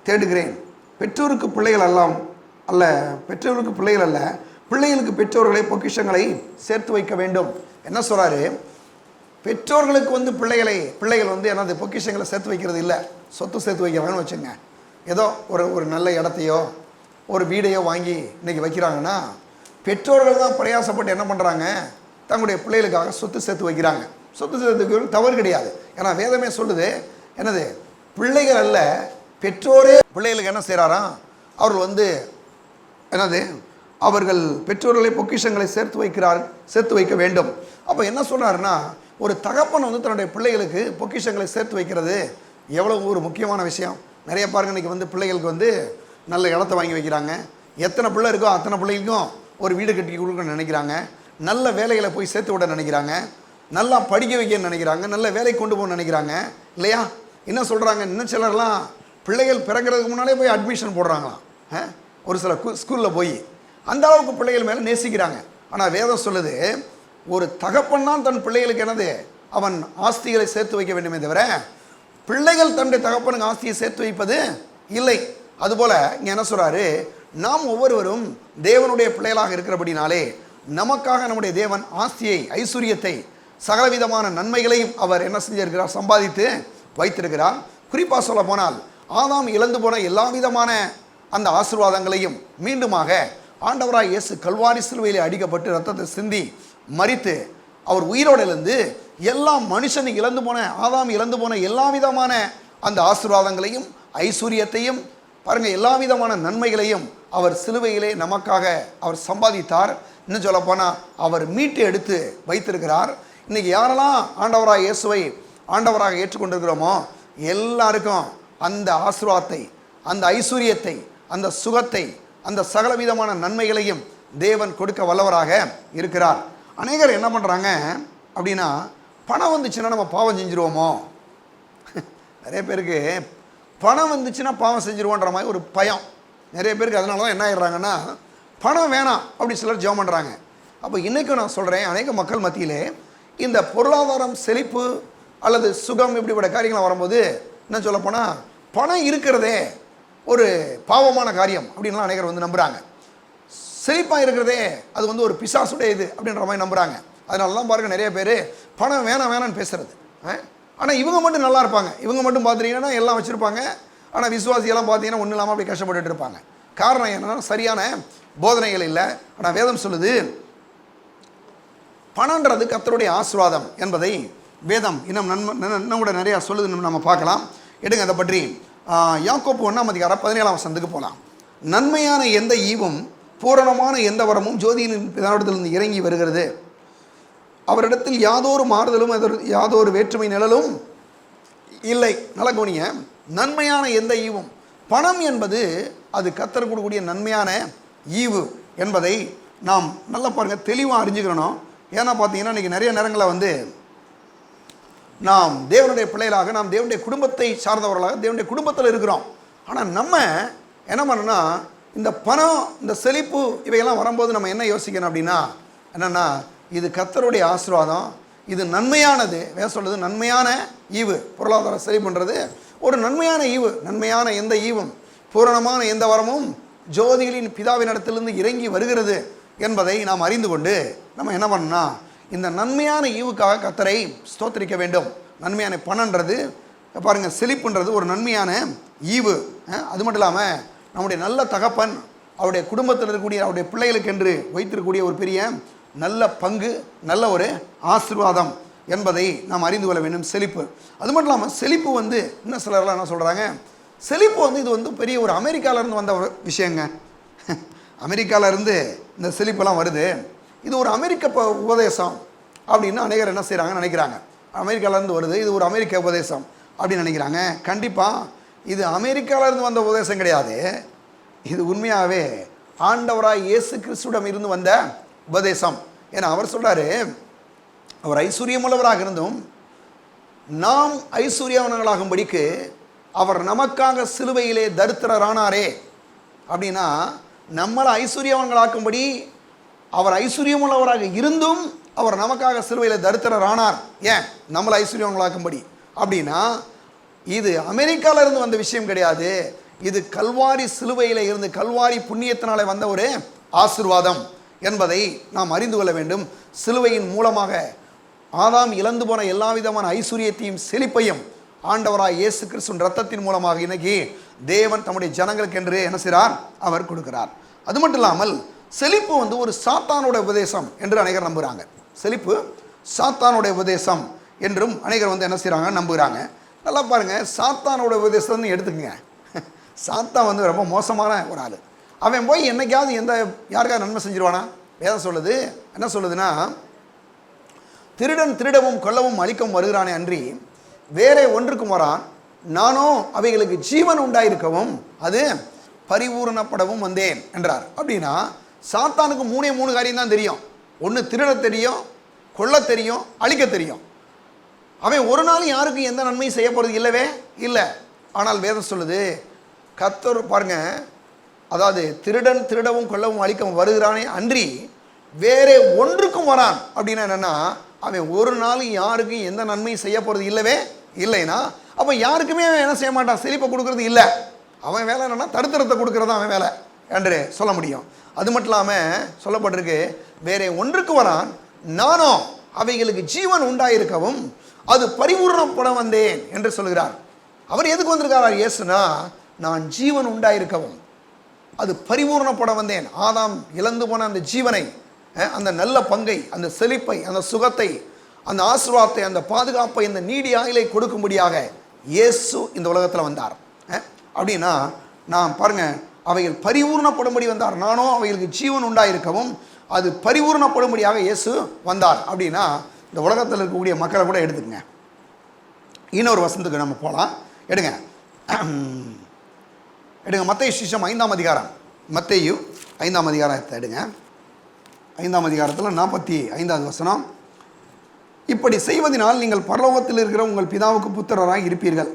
தேடுகிறேன். பெற்றோருக்கு பிள்ளைகள் அல்ல, பிள்ளைகளுக்கு பெற்றோர்களை பொக்கிஷங்களை சேர்த்து வைக்க வேண்டும். என்ன சொல்றாரு? பெற்றோர்களுக்கு பிள்ளைகள் என்னது பொக்கிஷங்களை சேர்த்து வைக்கிறது இல்லை, சொத்து சேர்த்து வைக்கிறாங்கன்னு வச்சுங்க. ஏதோ ஒரு நல்ல இடத்தையோ ஒரு வீடையோ வாங்கி இன்னைக்கு வைக்கிறாங்கன்னா பெற்றோர்கள் தான் பிரயாசப்பட்டு என்ன பண்ணுறாங்க? தங்களுடைய பிள்ளைகளுக்காக சொத்து சேர்த்து வைக்கிறாங்க. சொத்து சேர்த்து வைக்கிறது தவறு கிடையாது. ஏன்னா வேதமே சொல்லுது, என்னது? பிள்ளைகள் அல்ல, பெற்றோரே பிள்ளைகளுக்கு என்ன செய்கிறாராம்? அவர்கள் என்னது? அவர்கள் பெற்றோர்களை பொக்கிஷங்களை சேர்த்து வைக்க வேண்டும். அப்போ என்ன சொல்கிறாருன்னா, ஒரு தகப்பன் தன்னுடைய பிள்ளைகளுக்கு பொக்கிஷங்களை சேர்த்து வைக்கிறது எவ்வளோ ஒரு முக்கியமான விஷயம். நிறைய பாருங்க, இன்றைக்கி பிள்ளைகளுக்கு நல்ல இடத்த வாங்கி வைக்கிறாங்க. எத்தனை பிள்ளை இருக்கோ அத்தனை பிள்ளைகளுக்கும் ஒரு வீடு கட்டி கொடுக்கணும்னு நினைக்கிறாங்க. நல்ல வேலைகளை போய் சேர்த்து விட நினைக்கிறாங்க. நல்லா படிக்க வைக்கணும்னு நினைக்கிறாங்க. நல்ல வேலைக்கு கொண்டு போகணும்னு நினைக்கிறாங்க இல்லையா? என்ன சொல்கிறாங்க? இன்னும் சிலர்லாம் பிள்ளைகள் பிறக்கிறதுக்கு முன்னாலே போய் அட்மிஷன் போடுறாங்களாம். ஒரு சில ஸ்கூலில் போய் அந்த அளவுக்கு பிள்ளைகள் மேலே நேசிக்கிறாங்க. ஆனால் வேதம் சொல்லுது, ஒரு தகப்பன் தான் தன் பிள்ளைகளுக்கு என்னது? அவன் ஆஸ்திகளை சேர்த்து வைக்க வேண்டுமே தவிர பிள்ளைகள் தன்னுடைய தகப்பனுக்கு ஆஸ்தியை சேர்த்து வைப்பது இல்லை. அதுபோல் இங்கே என்ன சொல்கிறாரு? நாம் ஒவ்வொருவரும் தேவனுடைய பிள்ளைகளாக இருக்கிறபடினாலே நமக்காக நம்முடைய தேவன் ஆஸ்தியை, ஐஸ்வர்யத்தை, சகலவிதமான நன்மைகளையும் அவர் என்ன செஞ்சிருக்கிறார்? சம்பாதித்து வைத்திருக்கிறார். குறிப்பாக சொல்ல போனால் ஆதாம் இழந்து போன எல்லா விதமான அந்த ஆசீர்வாதங்களையும் மீண்டுமாக ஆண்டவராய் இயேசு கல்வாரி சிலுவையிலே அடிக்கப்பட்டு ரத்தத்தை சிந்தி மரித்து அவர் உயிரோடு எழுந்து எல்லா மனுஷனும் ஆதாம் இழந்து போன எல்லா விதமான அந்த ஆசீர்வாதங்களையும் ஐஸ்வர்யத்தையும் பாருங்கள், எல்லா விதமான நன்மைகளையும் அவர் சிலுவையிலே நமக்காக அவர் சம்பாதித்தார். இன்னும் சொல்லப்போனால் அவர் மீட்டு எடுத்து வைத்திருக்கிறார். இன்றைக்கி யாரெல்லாம் ஆண்டவராக இயேசுவை ஆண்டவராக ஏற்றுக்கொண்டிருக்கிறோமோ எல்லாருக்கும் அந்த ஆசீர்வாதத்தை, அந்த ஐஸ்வர்யத்தை, அந்த சுகத்தை, அந்த சகலவிதமான நன்மைகளையும் தேவன் கொடுக்க வல்லவராக இருக்கிறார். அநேகர் என்ன பண்ணுறாங்க அப்படின்னா, பணம் வந்துச்சுன்னா நம்ம பாவம் செஞ்சுருவோமோ? நிறைய பேருக்கு பணம் வந்துச்சுன்னா பாவம் செஞ்சுருவோன்ற மாதிரி ஒரு பயம் நிறைய பேருக்கு. அதனால தான் என்ன ஆகிடுறாங்கன்னா, பணம் வேணாம் அப்படி சிலர் ஜெபம் பண்ணுறாங்க. அப்போ இன்றைக்கும் நான் சொல்கிறேன், அநேக மக்கள் மத்தியிலே இந்த பொருளாதாரம், செழிப்பு அல்லது சுகம் இப்படிப்பட்ட காரியங்கள் வரும்போது என்ன சொல்லப்போனால், பணம் இருக்கிறதே ஒரு பாவமான காரியம் அப்படின்லாம் அநேகர் நம்புகிறாங்க. செழிப்பாக இருக்கிறதே அது ஒரு பிசாசுடைய இது அப்படின்ற மாதிரி நம்புகிறாங்க. அதனால தான் பாருங்கள், நிறைய பேர் பணம் வேணான்னு பேசுகிறது. ஆனால் இவங்க மட்டும் நல்லா இருப்பாங்க. இவங்க மட்டும் பார்த்தீங்கன்னா எல்லாம் வச்சுருப்பாங்க. ஆனால் விசுவாசியெல்லாம் பார்த்தீங்கன்னா ஒன்றும் இல்லாமல் அப்படி கஷ்டப்பட்டுட்டு இருப்பாங்க. காரணம் என்னன்னா, சரியான போதனைகள் இல்லை. ஆனால் வேதம் சொல்லுது, பணன்றது கர்த்தருடைய ஆசீர்வாதம் என்பதை வேதம் இன்னும் கூட நிறையா சொல்லுது, நம்ம பார்க்கலாம். எடுங்க அதை பற்றி. யாக்கோப்பு 1ஆம் அதிகாரம் 17ஆம் வசனத்துக்கு போகலாம். நன்மையான எந்த ஈவும் பூரணமான எந்த வரமும் ஜோதியின் பிதாவிடத்திலிருந்து இறங்கி வருகிறது. அவரிடத்தில் யாதொரு மாறுதலும் யாதொரு வேற்றுமை நிழலும் இல்லை. நல்ல கவனிங்க, நன்மையான எந்த ஈவும், பணம் என்பது அது கர்த்தர் கொடுக்கக்கூடிய நன்மையான ஈவு என்பதை நாம் நல்லா பாருங்கள், தெளிவாக அறிஞ்சுக்கணும். ஏன்னா பார்த்தீங்கன்னா இன்றைக்கி நிறைய நேரங்களில் நாம் தேவனுடைய பிள்ளைகளாக, நாம் தேவனுடைய குடும்பத்தை சார்ந்தவர்களாக தேவனுடைய குடும்பத்தில் இருக்கிறோம். ஆனால் நம்ம என்ன பண்ணோன்னா, இந்த பணம், இந்த செழிப்பு இவையெல்லாம் வரும்போது நம்ம என்ன யோசிக்கணும் அப்படின்னா, என்னென்னா இது கர்த்தருடைய ஆசீர்வாதம், இது நன்மையானது. வேற சொல்கிறது நன்மையான ஈவு. பொருளாதார செழிப்புன்றது ஒரு நன்மையான ஈவு. நன்மையான எந்த ஈவும் பூரணமான எந்த வரமும் ஜோதிகளின் பிதாவின் இடத்திலிருந்து இறங்கி வருகிறது என்பதை நாம் அறிந்து கொண்டு நம்ம என்ன பண்ணோம்னா, இந்த நன்மையான ஈவுக்காக கர்த்தரை ஸ்தோத்திரிக்க வேண்டும். நன்மையான பணன்றது பாருங்கள், செழிப்புன்றது ஒரு நன்மையான ஈவு. அது மட்டும் இல்லாமல் நம்முடைய நல்ல தகப்பன் அவருடைய குடும்பத்தில் இருக்கக்கூடிய அவருடைய பிள்ளைகளுக்கு என்று வைத்திருக்கக்கூடிய ஒரு பெரிய நல்ல பங்கு, நல்ல ஒரு ஆசீர்வாதம் என்பதை நாம் அறிந்து கொள்ள வேண்டும். செழிப்பு அது மட்டும் இல்லாமல் செழிப்பு வந்து இன்னும் சிலர்லாம் என்ன சொல்கிறாங்க, செழிப்பு வந்து இது வந்து பெரிய ஒரு அமெரிக்காவிலேருந்து வந்த ஒரு விஷயங்க. அமெரிக்காவிலேருந்து இந்த செழிப்பெல்லாம் வருது, இது ஒரு அமெரிக்க உபதேசம் அப்படின்னு அநேகர் என்ன செய்கிறாங்கன்னு நினைக்கிறாங்க. அமெரிக்காவிலேருந்து வருது, இது ஒரு அமெரிக்க உபதேசம் அப்படின்னு நினைக்கிறாங்க. கண்டிப்பாக இது அமெரிக்காவிலேருந்து வந்த உபதேசம் கிடையாது. இது உண்மையாகவே ஆண்டவராய் இயேசு கிறிஸ்துவிடம் இருந்து வந்த உபதேசம். ஏன்னா அவர் சொல்கிறாரு, அவர் ஐஸ்வர்யமுள்ளவராக இருந்தும் நாம் ஐஸ்வர்யவான்களாகும்படிக்கு அவர் நமக்காக சிலுவையிலே தரித்திரரானாரே. அப்படின்னா நம்மளை ஐஸ்வர்யவான்களாக்கும்படி அவர் ஐஸ்வர்யமுள்ளவராக இருந்தும் அவர் நமக்காக சிலுவையில் தரித்திரரானார். ஏன்? நம்மளை ஐஸ்வர்யவான்களாக்கும்படி. அப்படின்னா இது அமெரிக்காவிலிருந்து வந்த விஷயம் கிடையாது. இது கல்வாரி சிலுவையில் இருந்து கல்வாரி புண்ணியத்தினாலே வந்த ஒரு ஆசீர்வாதம் என்பதை நாம் அறிந்து கொள்ள வேண்டும். சிலுவையின் மூலமாக ஆதாம் இழந்து போன எல்லா விதமான ஐஸ்வர்யத்தையும் செழிப்பையும் ஆண்டவராய் இயேசு கிறிஸ்துவின் ரத்தத்தின் மூலமாக இன்னைக்கு தேவன் தம்முடைய ஜனங்களுக்கு என்று என்ன செய்கிறார், அவர் கொடுக்கிறார். அது மட்டும் இல்லாமல் செழிப்பு வந்து ஒரு சாத்தானோட உபதேசம் என்று அநேகர் நம்புகிறாங்க. செழிப்பு சாத்தானோட உபதேசம் என்றும் அநேகர் வந்து என்ன செய்கிறாங்க, நம்புகிறாங்க. நல்லா பாருங்கள், சாத்தானோட உபதேசம்னு எடுத்துக்கங்க. சாத்தான் வந்து ரொம்ப மோசமான ஒரு ஆள். அவன் போய் என்னைக்காவது யாருக்காவது நன்மை செஞ்சிருவானா? வேதம் சொல்லுது, என்ன சொல்லுதுன்னா, திருடன் திருடவும் கொல்லவும் அழிக்கவும் வருகிறானே அன்றி வேறே ஒன்றுக்கும் வரான், நானோ அவைகளுக்கு ஜீவன் உண்டாயிருக்கவும் அது பரிபூரணப்படவும் வந்தேன் என்றார். அப்படின்னா சாத்தானுக்கு மூணு காரியம் தான் தெரியும். ஒன்று திருட தெரியும், கொல்ல தெரியும், அழிக்க தெரியும். அவன் ஒரு நாள் யாருக்கும் எந்த நன்மையும் செய்ய போகிறது இல்லவே இல்லை. ஆனால் வேதம் சொல்லுது, கர்த்தர் பாருங்க, அதாவது திருடன் திருடவும் கொல்லவும் அழிக்கவும் வருகிறானே அன்றி வேறே ஒன்றுக்கும் வரான். அப்படின்னா என்னென்னா, அவன் ஒரு நாள் யாருக்கும் எந்த நன்மையும் செய்ய போகிறது இல்லவே இல்லைன்னா அப்போ யாருக்குமே அவன் என்ன செய்ய மாட்டான், செழிப்பை கொடுக்கறது இல்லை. அவன் வேலை என்னென்னா தருத்திரத்தை கொடுக்கறது அவன் வேலை என்று சொல்ல முடியும். அது மட்டும் இல்லாமல் சொல்லப்பட்டிருக்கு, வேறே ஒன்றுக்கு வரான், நானோ அவைகளுக்கு ஜீவன் உண்டாயிருக்கவும் அது பரிபூர்ணப்பட வந்தேன் என்று சொல்கிறார். அவர் எதுக்கு வந்திருக்கார் இயேசுனா, நான் ஜீவன் உண்டாயிருக்கவும் அது பரிபூர்ணப்பட வந்தேன். ஆதாம் இழந்து போன அந்த ஜீவனை, அந்த நல்ல பங்கை, அந்த செழிப்பை, அந்த சுகத்தை, அந்த ஆசீர்வாதத்தை, அந்த பாதுகாப்பை, இந்த நீடி ஆயுளை கொடுக்கும்படியாக இயேசு இந்த உலகத்தில் வந்தார். அப்படின்னா நான் பாருங்க, அவைகள் பரிபூர்ணப்படும்படி வந்தார். நானோ அவைகளுக்கு ஜீவன் உண்டாயிருக்கவும் அது பரிபூர்ணப்படும்படியாக இயேசு வந்தார். அப்படின்னா இந்த உலகத்தில் இருக்கக்கூடிய மக்களை கூட எடுத்துக்கங்க. இன்னொரு வசனத்துக்கு நம்ம போகலாம். எடுங்க மத்தேயு சுவிசேஷம் 5ஆம் அதிகாரம், மத்தேயு 5ஆம் அதிகாரத்தை எடுங்க. 5ஆம் அதிகாரத்தில் 45வது வசனம், இப்படி செய்வதனால் நீங்கள் பரலோகத்தில் இருக்கிற உங்கள் பிதாவுக்கு புத்திரராக இருப்பீர்கள்.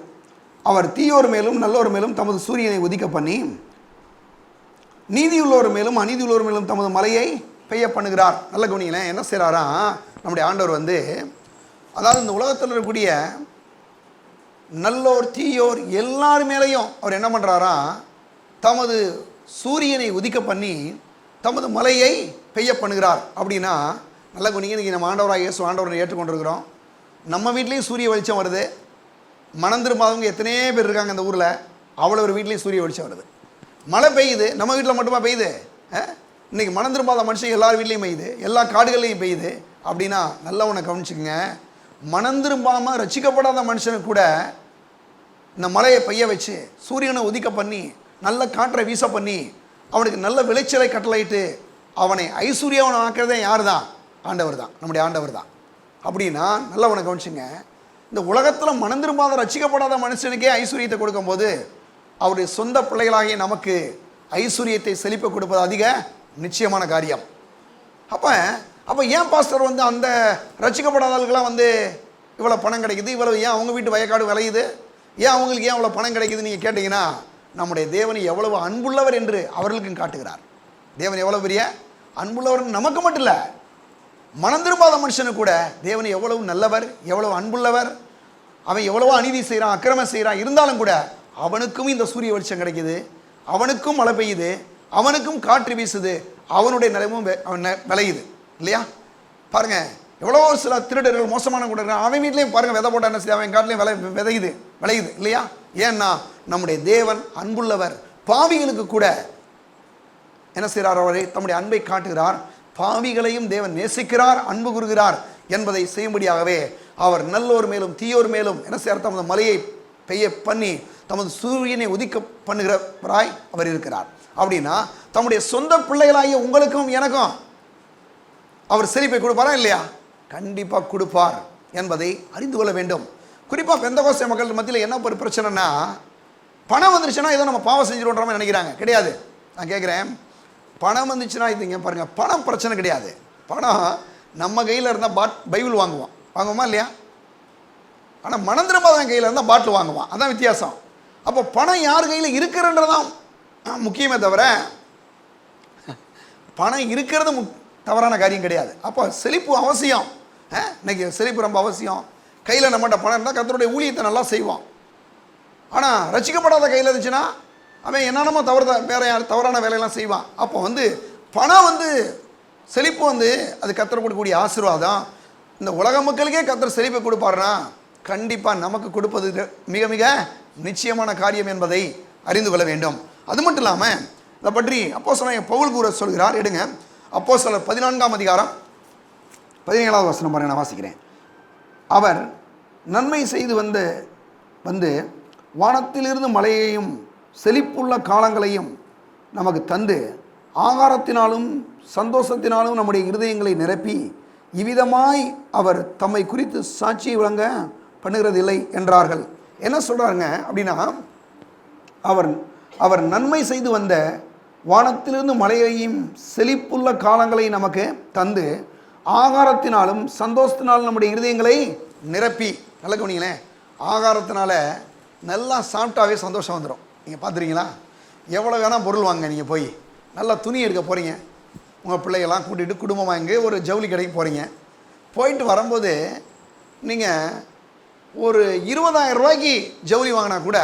அவர் தீயோர் மேலும் நல்லோர் மேலும் தமது சூரியனை உதிக்க பண்ணி நீதியுள்ளோர் மேலும் அநீதியுள்ளோர் மேலும் தமது மலையை பெய்ய பண்ணுகிறார். நல்ல கவனிங்களேன், என்ன செய்கிறாரா நம்முடைய ஆண்டவர் வந்து, அதாவது இந்த உலகத்தில் இருக்கக்கூடிய நல்லோர் தீயோர் எல்லார் மேலேயும் அவர் என்ன பண்ணுறாரா, தமது சூரியனை உதிக்க பண்ணி தமது மலையை பெய்ய பண்ணுகிறார். அப்படின்னா நல்ல கவனிங்க, இன்றைக்கி நம்ம ஆண்டவராக இயேசு ஆண்டவரை ஏற்றுக்கொண்டிருக்கிறோம். நம்ம வீட்லேயும் சூரிய வெளிச்சம் வருது. மனம் திரும்பாதவங்க எத்தனையோ பேர் இருக்காங்க இந்த ஊரில், அவ்வளோ ஒரு வீட்லேயும் சூரிய வெளிச்சம் வருது. மழை பெய்யுது, நம்ம வீட்டில் மட்டுமா பெய்யுது? இன்றைக்கி மனம் திரும்பாத மனுஷன் எல்லார் வீட்லேயும் பெய்யுது, எல்லா காடுகள்லையும் பெய்யுது. அப்படின்னா நல்லா உன்னை கவனிச்சுக்கோங்க, மனம் திரும்பாமல் ரசிக்கப்படாத மனுஷனுக்கு கூட இந்த மலையை பெய்ய வச்சு சூரியனை உதிக்க பண்ணி நல்ல காற்றை வீச பண்ணி அவனுக்கு நல்ல விளைச்சலை கட்டளையிட்டு அவனை ஐஸ்வர்யவன் ஆக்கிறதே யார் தான்? ஆண்டவர் தான், நம்முடைய ஆண்டவர் தான். அப்படின்னா நல்லா உனக்கு கவனிச்சுங்க, இந்த உலகத்தில் மனம் திரும்பாத ரசிக்கப்படாத மனுஷனுக்கே ஐஸ்வர்யத்தை கொடுக்கும்போது அவருடைய சொந்த பிள்ளைகளாகிய நமக்கு ஐஸ்வர்யத்தை செழிப்ப கொடுப்பது அதிக நிச்சயமான காரியம். அப்போ ஏன் பாஸ்டர் வந்து அந்த ரசிக்கப்படாதவர்களுக்கெல்லாம் வந்து இவ்வளோ பணம் கிடைக்குது, இவ்வளோ ஏன் அவங்க வீட்டு வயக்காடு விளையுது, ஏன் அவங்களுக்கு ஏன் அவ்வளோ பணம் கிடைக்குதுன்னு நீங்கள் கேட்டிங்கன்னா, நம்முடைய தேவன் எவ்வளவு அன்புள்ளவர் என்று அவர்களுக்கும் காட்டுகிறார். தேவன் எவ்வளோ பெரிய அன்புள்ளவர் நமக்கு மட்டும் இல்லை, மனம் திரும்பாத மனுஷனு கூட தேவன் எவ்வளவு நல்லவர், எவ்வளவு அன்புள்ளவர், அவன் எவ்வளவோ அநீதி செய்கிறான், அக்கிரமம் செய்கிறான், இருந்தாலும் கூட அவனுக்கும் இந்த சூரிய வெளிச்சம் கிடைக்குது, அவனுக்கும் மழை பெய்யுது, அவனுக்கும் காற்று வீசுது, அவனுடைய நிலமும் விளையுது இல்லையா? பாருங்க, எவ்வளோ சில திருடர்கள் மோசமான கூட அவன் வீட்லேயும் பாருங்கள் விதை போட்டால் என்ன செய்ய அவன் காட்டிலையும் விளையுது இல்லையா? ஏன்னா நம்முடைய தேவன் அன்புள்ளவர். பாவிகளுக்கு கூட என்ன செய்கிறார்? அவரை தம்முடைய அன்பை காட்டுகிறார். பாவிகளையும் தேவன் நேசிக்கிறார், அன்பு கூறுகிறார் என்பதை செய்யும்படியாகவே அவர் நல்லோர் மேலும் தீயோர் மேலும் என்ன செய்கிறார்? தமது மலையை பெய்ய பண்ணி தமது சூரியனை உதிக்க பண்ணுகிறவராய் அவர் இருக்கிறார். அப்படின்னா தம்முடைய சொந்த பிள்ளைகளாகிய உங்களுக்கும் எனக்கும் அவர் செழிப்பை கொடுப்பாரா இல்லையா? கண்டிப்பாக கொடுப்பார் என்பதை அறிந்து கொள்ள வேண்டும். குறிப்பாக பெந்தகோஸ்தே மக்கள் மத்தியில் என்ன ஒரு பிரச்சனைனா, பணம் வந்துருச்சுன்னா ஏதோ நம்ம பாவம் செஞ்சிருவோன்ற மாதிரி நினைக்கிறாங்க. கிடையாது. நான் கேட்குறேன், பணம் வந்துச்சுன்னா இதுங்க பாருங்கள், பணம் பிரச்சனை கிடையாது. பணம் நம்ம கையில் இருந்தால் பைபிள் வாங்குவோமா இல்லையா? ஆனால் மனம் திரும்பாதவன் கையில் இருந்தால் பாட்டில் வாங்குவான். அதான் வித்தியாசம். அப்போ பணம் யார் கையில் இருக்கிறன்றதான் முக்கியமே தவிர பணம் இருக்கிறது தவறான காரியம் கிடையாது. அப்போ செழிப்பு அவசியம். இன்னைக்கு செழிப்பு ரொம்ப அவசியம். கையில் நம்மகிட்ட பணம் இருந்தால் கர்த்தருடைய ஊழியத்தை நல்லா செய்வான். ஆனால் ரசிக்கப்படாத கையில் இருந்துச்சுன்னா அவன் என்னென்னமோ தவறான வேலையெல்லாம் செய்வான். அப்போ பணம் செழிப்பு அது கர்த்தர் கொடுக்கக்கூடிய ஆசீர்வாதம். இந்த உலக மக்களுக்கே கர்த்தர் செழிப்பை கொடுப்பாருன்னா கண்டிப்பாக நமக்கு கொடுப்பது மிக மிக நிச்சயமான காரியம் என்பதை அறிந்து கொள்ள வேண்டும். அது மட்டும் இல்லாமல் இதை பற்றி அப்போஸ்தலன் பவுல் கூற சொல்கிறார். எடுங்க, அப்போஸ்தலர் 14ஆம் அதிகாரம் 17ஆவது வசனம் பாருங்க, நான் வாசிக்கிறேன். அவர் நன்மை செய்து வந்து வானத்திலிருந்து மழையையும் செழிப்புள்ள காலங்களையும் நமக்கு தந்து ஆகாரத்தினாலும் சந்தோஷத்தினாலும் நம்முடைய இருதயங்களை நிரப்பி இவ்விதமாய் அவர் தம்மை குறித்து சாட்சியை வழங்க பண்ணுகிறதில்லை என்றார்கள். என்ன சொல்கிறாருங்க அப்படின்னா, அவர் நன்மை செய்து வந்த வானத்திலிருந்து மழையையும் செழிப்புள்ள காலங்களை நமக்கு தந்து ஆகாரத்தினாலும் சந்தோஷத்தினாலும் நம்முடைய இருதயங்களை நிரப்பி. நல்ல கவனிங்களேன், ஆகாரத்தினால நல்லா சாப்பிட்டாவே சந்தோஷம் வந்துடும். நீங்கள் பார்த்துருக்கீங்களா? எவ்வளோ வேணால் பொருள் வாங்க, நீங்கள் போய் நல்லா துணி எடுக்க போகிறீங்க, உங்கள் பிள்ளைகள்லாம் கூட்டிகிட்டு குடும்பமாக இங்கே ஒரு ஜவுளி கடைக்கு போகிறீங்க. போயிட்டு வரும்போது நீங்கள் ஒரு 20,000 ரூபாய்க்கு ஜவுளி வாங்கினா கூட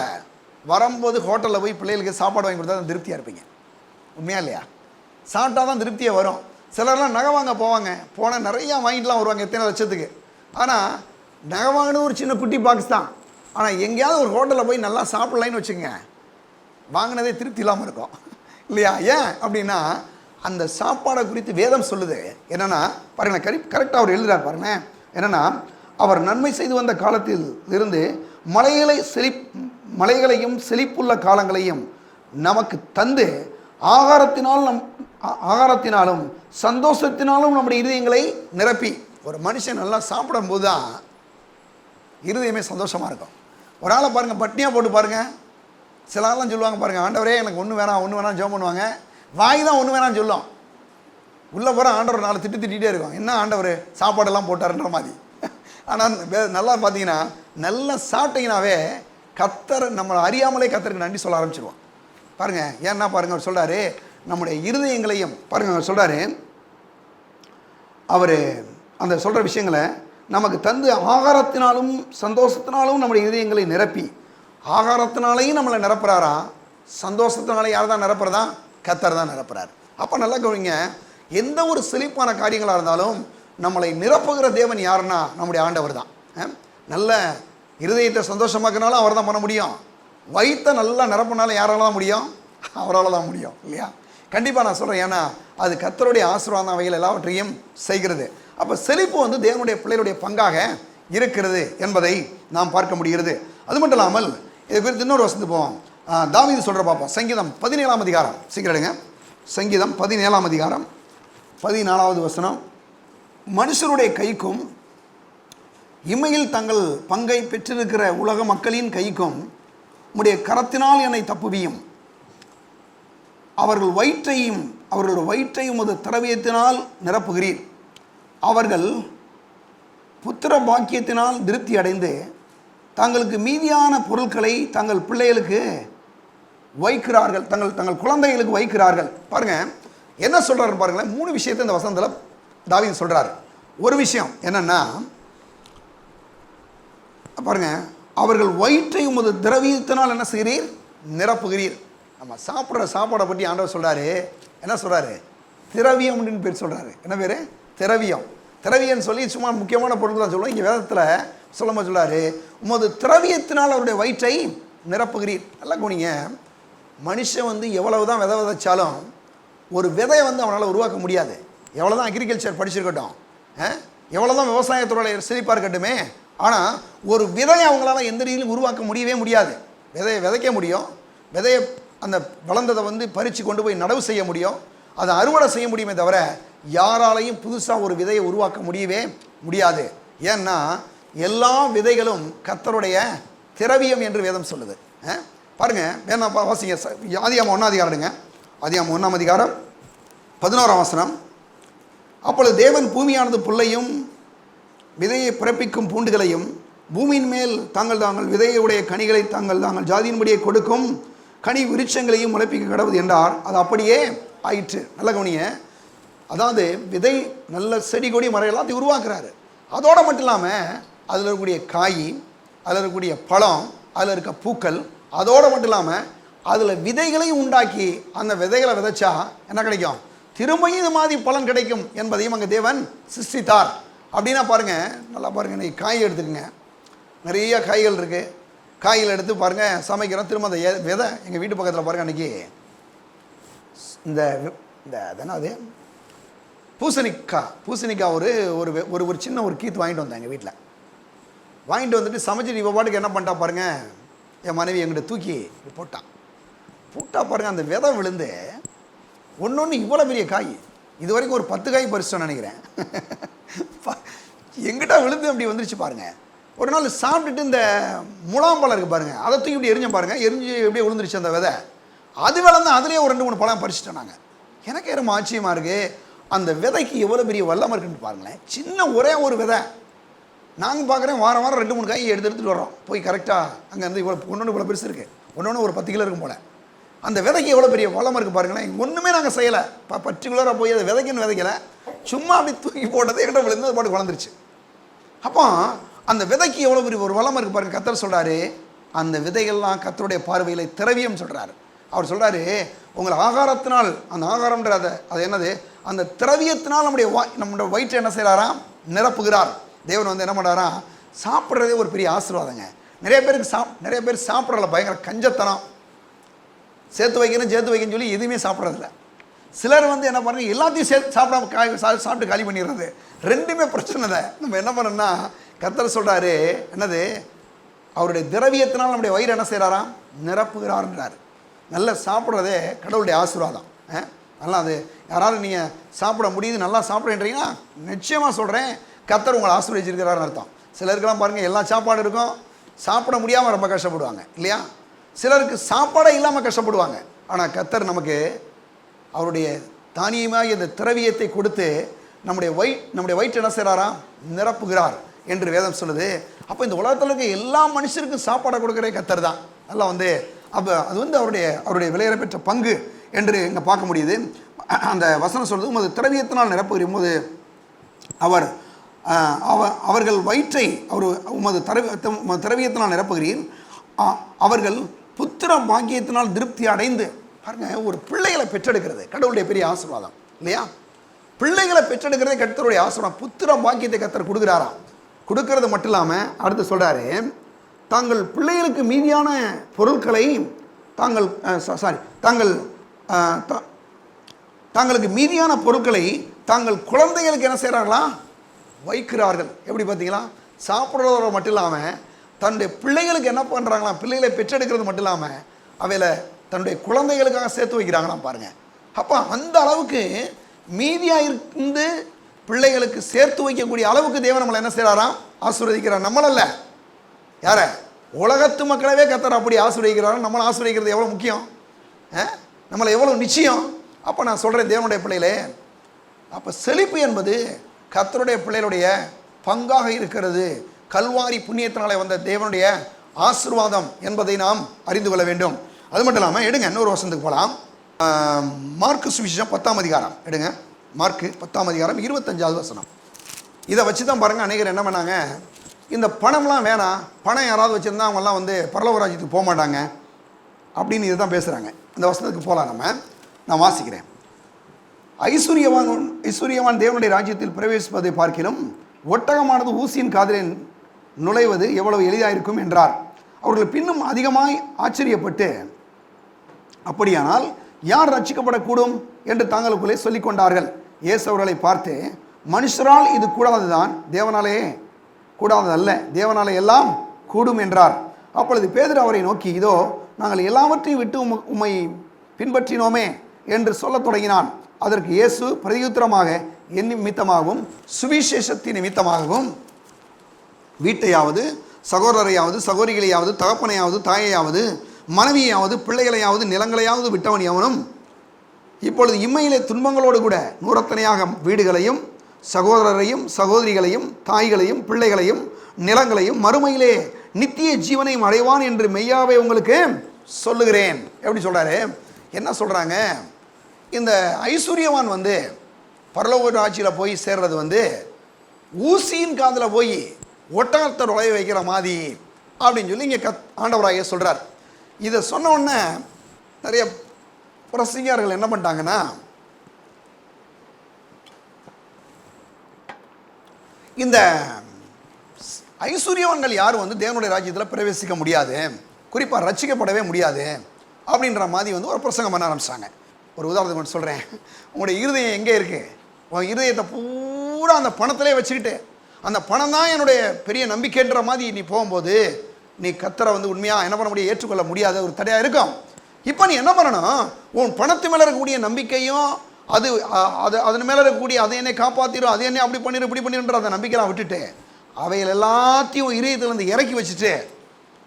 வரும்போது ஹோட்டலில் போய் பிள்ளைகளுக்கு சாப்பாடு வாங்கி கொடுத்தா தான் திருப்தியாக இருப்பீங்க. உண்மையா இல்லையா? சாப்பிட்டா தான் திருப்தியாக வரும். சிலர்லாம் நகை வாங்க போனால் நிறையா வாங்கிட்டுலாம் வருவாங்க, எத்தனை லட்சத்துக்கு. ஆனால் நகை வாங்கினது ஒரு சின்ன குட்டி பாக்ஸ் தான். ஆனால் எங்கேயாவது ஒரு ஹோட்டலில் போய் நல்லா சாப்பிட்லான்னு வச்சுக்கோங்க, வாங்கினதே திருப்தி இல்லாமல் இருக்கும் இல்லையா? ஏன் அப்படின்னா அந்த சாப்பாடை குறித்து வேதம் சொல்லுது. என்னென்னா பாருங்களேன், கரெக்டாக அவர் எழுதுகிறார் பாருங்களேன். என்னென்னா, அவர் நன்மை செய்து வந்த காலத்தில் இருந்து மலைகளையும் செழிப்புள்ள காலங்களையும் நமக்கு தந்து ஆகாரத்தினாலும் சந்தோஷத்தினாலும் நம்முடைய இருதயங்களை நிரப்பி. ஒரு மனுஷன் நல்லா சாப்பிடும்போது தான் இருதயமே சந்தோஷமாக இருக்கும். ஒரு ஆளை பாருங்கள், பட்னியாக போட்டு பாருங்கள். சில ஆள்லாம் சொல்லுவாங்க பாருங்கள், ஆண்டவரே எனக்கு ஒன்று வேணாம் ஜெபம் பண்ணுவாங்க. வாய் தான் ஒன்று வேணாம்னு சொல்லும், உள்ளே போகிற ஆண்டவர் 4 திட்டிகிட்டே இருக்கும். என்ன ஆண்டவர் சாப்பாடெல்லாம் போட்டாருன்ற மாதிரி. ஆனால் நல்லா பார்த்தீங்கன்னா, நல்லா சாப்பிட்டீங்கன்னாவே கர்த்தர் நம்மளை அறியாமலே கர்த்தருக்கு நன்றி சொல்ல ஆரம்பிச்சிடுவோம். பாருங்கள், ஏன்னா பாருங்கள், அவர் சொல்கிறாரு நம்முடைய இருதயங்களையும் பாருங்கள், அவர் சொல்கிறாரு அவர் அந்த சொல்கிற விஷயங்களை நமக்கு தந்து ஆகாரத்தினாலும் சந்தோஷத்தினாலும் நம்முடைய இருதயங்களை நிரப்பி. ஆகாரத்தினாலையும் நம்மளை நிரப்புறாரா, சந்தோஷத்தினாலே யார் தான் நிரப்புறதா? கர்த்தர் தான் நிரப்புறார். அப்போ நல்லா கவனிங்க, எந்த ஒரு செழிப்பான காரியங்களாக இருந்தாலும் நம்மளை நிரப்புகிற தேவன் யாருன்னா நம்முடைய ஆண்டவர் தான். நல்ல இருதயத்தை சந்தோஷமாக்குனாலும் அவர் தான் பண்ண முடியும். வயிற்றை நல்லா நிரப்புனாலும் யாரால தான் முடியும்? அவரால் தான் முடியும் இல்லையா? கண்டிப்பாக நான் சொல்கிறேன். ஏன்னா அது கர்த்தருடைய ஆசீர்வாதம் அவைகள் எல்லாவற்றையும் செய்கிறது. அப்போ செழிப்பு தேவனுடைய பிள்ளைகளுடைய பங்காக இருக்கிறது என்பதை நாம் பார்க்க முடிகிறது. அது மட்டும் இல்லாமல் இது குறித்து இன்னொரு வசனத்துக்கு போவோம். தாவீது சொல்கிற பார்ப்போம். சங்கீதம் 17ஆம் அதிகாரம், சீக்கிரம் எடுங்க. சங்கீதம் 17ஆம் அதிகாரம் 14வது வசனம். மனுஷருடைய கைக்கும் இம்மையில் தங்கள் பங்கை பெற்றிருக்கிற உலக மக்களின் கைக்கும் உம்முடைய கரத்தினால் என்னை தப்புவியும். அவர்களுடைய வயிற்றையும் ஒரு திரவியத்தினால் நிரப்புகிறீர். அவர்கள் புத்திர பாக்கியத்தினால் திருப்தி அடைந்து தங்களுக்கு மீதியான பொருட்களை தங்கள் பிள்ளைகளுக்கு வைக்கிறார்கள், தங்கள் குழந்தைகளுக்கு வைக்கிறார்கள். பாருங்கள் என்ன சொல்கிறாரு பாருங்களேன். 3 விஷயத்தை இந்த வசனத்தில் தாவீது சொல்கிறார். ஒரு விஷயம் என்னென்னா பாருங்கள், அவர்கள் வயிற்றையும் ஒரு திரவியத்தினால் என்ன செய்கிறீர்? நிரப்புகிறீர். நம்ம சாப்பிட்ற சாப்பாடை பற்றி ஆண்டவர் சொல்கிறாரு. என்ன சொல்கிறாரு? திரவியம் அப்படின்னு பேர் சொல்கிறாரு. என்ன பேர்? திரவியம். திரவியன்னு சொல்லி சும்மா முக்கியமான பொருள் தான் சொல்லுவோம். இங்கே வேதத்தில் சொல்லும்போது சொல்லாரு, உமது திரவியத்தினால் அவருடைய வயிற்றை நிரப்புகிறீர். நல்லா கவனிங்க, மனுஷன் வந்து எவ்வளவு தான் விதை விதைச்சாலும் ஒரு விதையை வந்து அவனால் உருவாக்க முடியாது. எவ்வளோ தான் அக்ரிகல்ச்சர் படிச்சிருக்கட்டும், எவ்வளோ தான் விவசாயத்துறை செழிப்பாக இருக்கட்டுமே, ஆனால் ஒரு விதையை அவங்களால எந்த ரீதியிலும் உருவாக்க முடியவே முடியாது. விதையை விதைக்க முடியும், விதையை அந்த வளர்ந்ததை வந்து பறித்து கொண்டு போய் நடவு செய்ய முடியும், அதை அறுவடை செய்ய முடியுமே தவிர யாராலையும் புதுசாக ஒரு விதையை உருவாக்க முடியவே முடியாது. ஏன்னா எல்லா விதைகளும் கர்த்தருடைய திரவியம் என்று வேதம் சொல்லுது. பாருங்க, வேணா வாசிங்க, ஆதியாகமம் 1ஆம் அதிகாரம் எடுங்க. ஆதியாகமம் 1ஆம் அதிகாரம் 11ஆம் வசனம். அப்பொழுது தேவன் பூமியானது புல்லையும் விதையை பிறப்பிக்கும் பூண்டுகளையும் பூமியின் மேல் தாங்கள் விதையுடைய கனிகளை தாங்கள் ஜாதியின்படியே கொடுக்கும் கனி விருட்சங்களையும் முளைப்பிக்க கடவுது என்றார். அது அப்படியே ஆயிற்று. நல்ல கவனிய, அதாவது விதை நல்ல செடி கொடி மரம் எல்லாத்தையும் உருவாக்குறாரு. அதோடு மட்டும் இல்லாமல் அதில் இருக்கக்கூடிய காய், அதில் இருக்கக்கூடிய பழம், அதில் இருக்க பூக்கள், அதோடு மட்டும் இல்லாமல் அதில் விதைகளையும் உண்டாக்கி அந்த விதைகளை விதைச்சா என்ன கிடைக்கும், திரும்பியும் இது மாதிரி பலன் கிடைக்கும் என்பதையும் அங்கே தேவன் சிருஷ்டித்தார். அப்படின்னா பாருங்கள், நல்லா பாருங்கள், இன்றைக்கி காய் எடுத்துக்கங்க, நிறைய காய்கள் இருக்குது. காய்கள் எடுத்து பாருங்கள், சமைக்கிறோம், திரும்ப அந்த விதை எங்கள் வீட்டு பக்கத்தில் பாருங்கள், அன்றைக்கி இந்த அது பூசணிக்காய் ஒரு ஒரு ஒரு சின்ன ஒரு கீத்து வாங்கிட்டு வந்தேன் எங்கள் வீட்டில். வாங்கிட்டு வந்துட்டு சமைச்சிட்டு இப்போ பாட்டுக்கு என்ன பண்ணிட்டா பாருங்கள், என் மனைவி எங்கிட்ட தூக்கி போட்டா பாருங்கள், அந்த விதை விழுந்து ஒன்று இவ்வளோ பெரிய காய். இது வரைக்கும் ஒரு 10 காய் பறிச்சோன்னு நினைக்கிறேன். எங்கிட்ட விழுந்து அப்படி வந்துருச்சு பாருங்கள். ஒரு நாள் சாப்பிட்டுட்டு இந்த முலாம்பழம் இருக்குது பாருங்கள், அதை தூக்கி இப்படி எரிஞ்ச பாருங்கள், எரிஞ்சு எப்படியே விழுந்துருச்சு அந்த விதை. அது விளந்து அதுலேயே ஒரு 2-3 பழம் பறிச்சிட்டோம் நாங்கள். எனக்கே ரொம்ப ஆச்சரியமாக இருக்குது, அந்த விதைக்கு எவ்வளோ பெரிய வல்லமை இருக்குன்னு பாருங்களேன். சின்ன ஒரே ஒரு விதை. நாங்கள் பார்க்குறேன், வாரம் 2-3 காய் எடுத்துகிட்டு வரோம் போய் கரெக்டாக அங்கேருந்து ஒன்று இவ்வளோ பெருசு இருக்குது, ஒன்று ஒரு 10 கிலோ இருக்கும் போல். அந்த விதைக்கு எவ்வளோ பெரிய வளம் இருக்குது பாருங்களேன். ஒன்றுமே நாங்கள் செய்யலை, பர்டிகுலராக போய் அதை விதைக்குன்னு விதைக்கலை, சும்மா அப்படி தூக்கி போட்டதை எங்கிட்ட விழுந்து அது பாட்டு வளர்ந்துருச்சு. அப்போ அந்த விதைக்கு எவ்வளோ பெரிய ஒரு வளம் இருக்குது பாருங்கள். கர்த்தர் சொல்கிறாரு, அந்த விதைகள்லாம் கர்த்தருடைய பார்வையில் திரவியம் சொல்கிறாரு. அவர் சொல்கிறாரு, உங்களை ஆகாரத்தினால், அந்த ஆகாரம்ன்ற அது என்னது, அந்த திரவியத்தினால் நம்முடைய வயிற்றை என்ன செய்கிறாராம், நிரப்புகிறார். தேவன் வந்து என்ன பண்ணுறாராம், சாப்பிட்றதே ஒரு பெரிய ஆசீர்வாதங்க. நிறைய பேர் சாப்பிட்றதில்ல, பயங்கர கஞ்சத்தனம், சேர்த்து வைக்கணும்னு சொல்லி எதுவுமே சாப்பிட்றதில்ல. சிலர் வந்து என்ன பண்ணுறாங்க, எல்லாத்தையும் சாப்பிட்டு காலி பண்ணிடுறது. ரெண்டுமே பிரச்சனை தான். நம்ம என்ன பண்ணோம்னா, கர்த்தர் சொல்கிறாரு என்னது, அவருடைய திரவியத்தினால் நம்முடைய வயிறு என்ன செய்கிறாராம், நிரப்புகிறார்ன்றார். நல்லா சாப்பிட்றதே கடவுளுடைய ஆசீர்வாதம். நல்லா அது யாராவது நீங்கள் சாப்பிட முடியுது, நல்லா சாப்பிட்றீங்கன்னா நிச்சயமாக சொல்கிறேன், கர்த்தர் உங்களை ஆசீர்வதிச்சிருக்கிறாருன்னு அர்த்தம். சிலருக்கெல்லாம் பாருங்கள், எல்லா சாப்பாடு இருக்கும், சாப்பிட முடியாமல் ரொம்ப கஷ்டப்படுவாங்க இல்லையா. சிலருக்கு சாப்பாடே இல்லாமல் கஷ்டப்படுவாங்க. ஆனால் கர்த்தர் நமக்கு அவருடைய தானியமாக இந்த திரவியத்தை கொடுத்து நம்முடைய வயிற்று என்ன செய்கிறாராம், நிரப்புகிறார் என்று வேதம் சொல்லுது. அப்போ இந்த உலகத்தில் இருக்க எல்லா மனுஷருக்கும் சாப்பாடை கொடுக்குற கர்த்தர் தான். நல்லா வந்து அப்போ அது வந்து அவருடைய விலையேற பெற்ற பங்கு என்று இங்கே பார்க்க முடியுது. அந்த வசனம் சொல்லுது, உமது திரவியத்தினால் நிரப்புகிற போது அவர்கள் வயிற்றை உமது திரவியத்தினால் நிரப்புகிறீர், அவர்கள் புத்திர பாக்கியத்தினால் திருப்தி அடைந்து. பாருங்க, ஒரு பிள்ளைகளை பெற்றெடுக்கிறது கடவுளுடைய பெரிய ஆசீர்வாதம் இல்லையா. பிள்ளைகளை பெற்றெடுக்கிறதே கர்த்தருடைய ஆசீர்வாதம். புத்திர பாக்கியத்தை கர்த்தர் கொடுக்குறாராம். கொடுக்கறது மட்டும் இல்லாமல் அடுத்து சொல்கிறாரு, தாங்கள் பிள்ளைகளுக்கு மீதியான பொருட்களை தாங்களுக்கு மீதியான பொருட்களை தாங்கள் குழந்தைகளுக்கு என்ன செய்கிறாங்களா, வைக்கிறார்கள். எப்படி பார்த்தீங்களா, சாப்பிட்றதோட மட்டும் இல்லாமல் தன்னுடைய பிள்ளைகளுக்கு என்ன பண்ணுறாங்களாம், பிள்ளைகளை பெற்றெடுக்கிறது மட்டும் இல்லாமல் அவையில் தன்னுடைய குழந்தைகளுக்காக சேர்த்து வைக்கிறாங்களாம் பாருங்கள். அப்போ அந்த அளவுக்கு மீதியாக இருந்து பிள்ளைகளுக்கு சேர்த்து வைக்கக்கூடிய அளவுக்கு தேவன் நம்மளை என்ன செய்கிறாராம், ஆசீர்வதிக்கிறார். நம்மளல்ல, யாரை, உலகத்து மக்களவே கர்த்தர் அப்படி ஆசீர்வதிக்கிறார். நம்மளை ஆசீர்வதிக்கிறது எவ்வளோ முக்கியம், நம்மளை எவ்வளோ நிச்சயம். அப்போ நான் சொல்கிறேன் தேவனுடைய பிள்ளைகளே, அப்போ செழிப்பு என்பது கர்த்தருடைய பிள்ளைகளுடைய பங்காக இருக்கிறது. கல்வாரி புண்ணியத்தினாலே வந்த தேவனுடைய ஆசீர்வாதம் என்பதை நாம் அறிந்து கொள்ள வேண்டும். அது மட்டும் இல்லாமல் எடுங்க, இன்னொரு வசனத்துக்கு போகலாம். மார்க்கு சுவிசேஷம் 10ஆம் அதிகாரம் எடுங்க. மார்க்கு 10ஆம் அதிகாரம் 25வது வசனம். இதை வச்சு தான் பாருங்கள், அநேகர் என்ன பண்ணாங்க, இந்த பணம்லாம் வேணாம், பணம் யாராவது வச்சுருந்தா அவங்கெல்லாம் வந்து பரலோக ராஜ்யத்துக்கு போக மாட்டாங்க அப்படின்னு இதை தான் பேசுகிறாங்க. இந்த வசனத்துக்கு போகலாம். நான் வாசிக்கிறேன். ஐஸ்வர்யவான் தேவனுடைய ராஜ்யத்தில் பிரவேசிப்பதை பார்க்கிலும் ஒட்டகமானது ஊசியின் காதில் நுழைவது எவ்வளவு எளிதாக இருக்கும் என்றார். அவர்கள் பின்னும் அதிகமாய் ஆச்சரியப்பட்டு, அப்படியானால் யார் ரட்சிக்கப்படக்கூடும் என்று தாங்களுக்குள்ளே சொல்லிக் கொண்டார்கள். இயேசு அவர்களை பார்த்து, மனுஷரால் இது கூடாதுதான், தேவனாலே கூடாததல்ல, தேவனாலே எல்லாம் கூடும் என்றார். அப்பொழுது பேதுரு அவரை நோக்கி, இதோ நாங்கள் எல்லாவற்றையும் விட்டு உம்மை பின்பற்றினோமே என்று சொல்லத் தொடங்கினான். அதற்கு இயேசு பிரதியுத்தரமாக, என் நிமித்தமாகவும் சுவிசேஷத்தின் நிமித்தமாகவும் வீட்டையாவது சகோதரரையாவது சகோதரிகளையாவது தகப்பனையாவது தாயையாவது மனைவியாவது பிள்ளைகளையாவது நிலங்களையாவது விட்டவன் எவனும் இப்பொழுது இம்மையிலே துன்பங்களோடு கூட நூறத்தனையாக வீடுகளையும் சகோதரரையும் சகோதரிகளையும் தாய்களையும் பிள்ளைகளையும் நிலங்களையும் மறுமையிலே நித்திய ஜீவனையும் அடைவான் என்று மெய்யாவே உங்களுக்கு சொல்லுகிறேன். எப்படி சொல்றாரு? என்ன சொல்றாங்க? இந்த ஐஸ்வர்யவான் பரலோக ஆட்சியில் போய் சேர்றது ஊசியின் காதில் போய் ஒட்டகத்தை நுழைய வைக்கிற மாதிரி அப்படின்னு சொல்லி இங்கே ஆண்டவராக சொல்றார். இதை சொன்ன உடனே நிறைய பிரசங்கர்கள் என்ன பண்ணிட்டாங்கன்னா, இந்த ஐஸ்வர்யவான்கள் யாரும் தேவனுடைய ராஜ்யத்தில் பிரவேசிக்க முடியாது, குறிப்பாக ரட்சிக்கப்படவே முடியாது அப்படின்ற மாதிரி ஒரு பிரசங்கம் பண்ண ஆரம்பிச்சாங்க. ஒரு உதாரணத்துக்கு மட்டும் சொல்கிறேன். உங்களுடைய இருதயம் எங்கே இருக்குது? உங்கள் இருதயத்தை பூரா அந்த பணத்திலே வச்சுக்கிட்டு, அந்த பணம் தான் என்னுடைய பெரிய நம்பிக்கைன்ற மாதிரி நீ போகும்போது நீ கர்த்தரை உண்மையாக என்ன பண்ண முடியும், ஏற்றுக்கொள்ள முடியாத ஒரு தடையாக இருக்கும். இப்போ நீ என்ன பண்ணணும்? உன் பணத்து மேலே இருக்கக்கூடிய நம்பிக்கையும் அதன் மேலே இருக்கக்கூடிய அதை என்னை காப்பாற்றிடும், அதை என்னை அப்படி பண்ணிடும் இப்படி பண்ணிடுன்ற அந்த நம்பிக்கையெல்லாம் விட்டுட்டு அவைகள் எல்லாத்தையும் இதயத்திலேருந்து இறக்கி வச்சுட்டு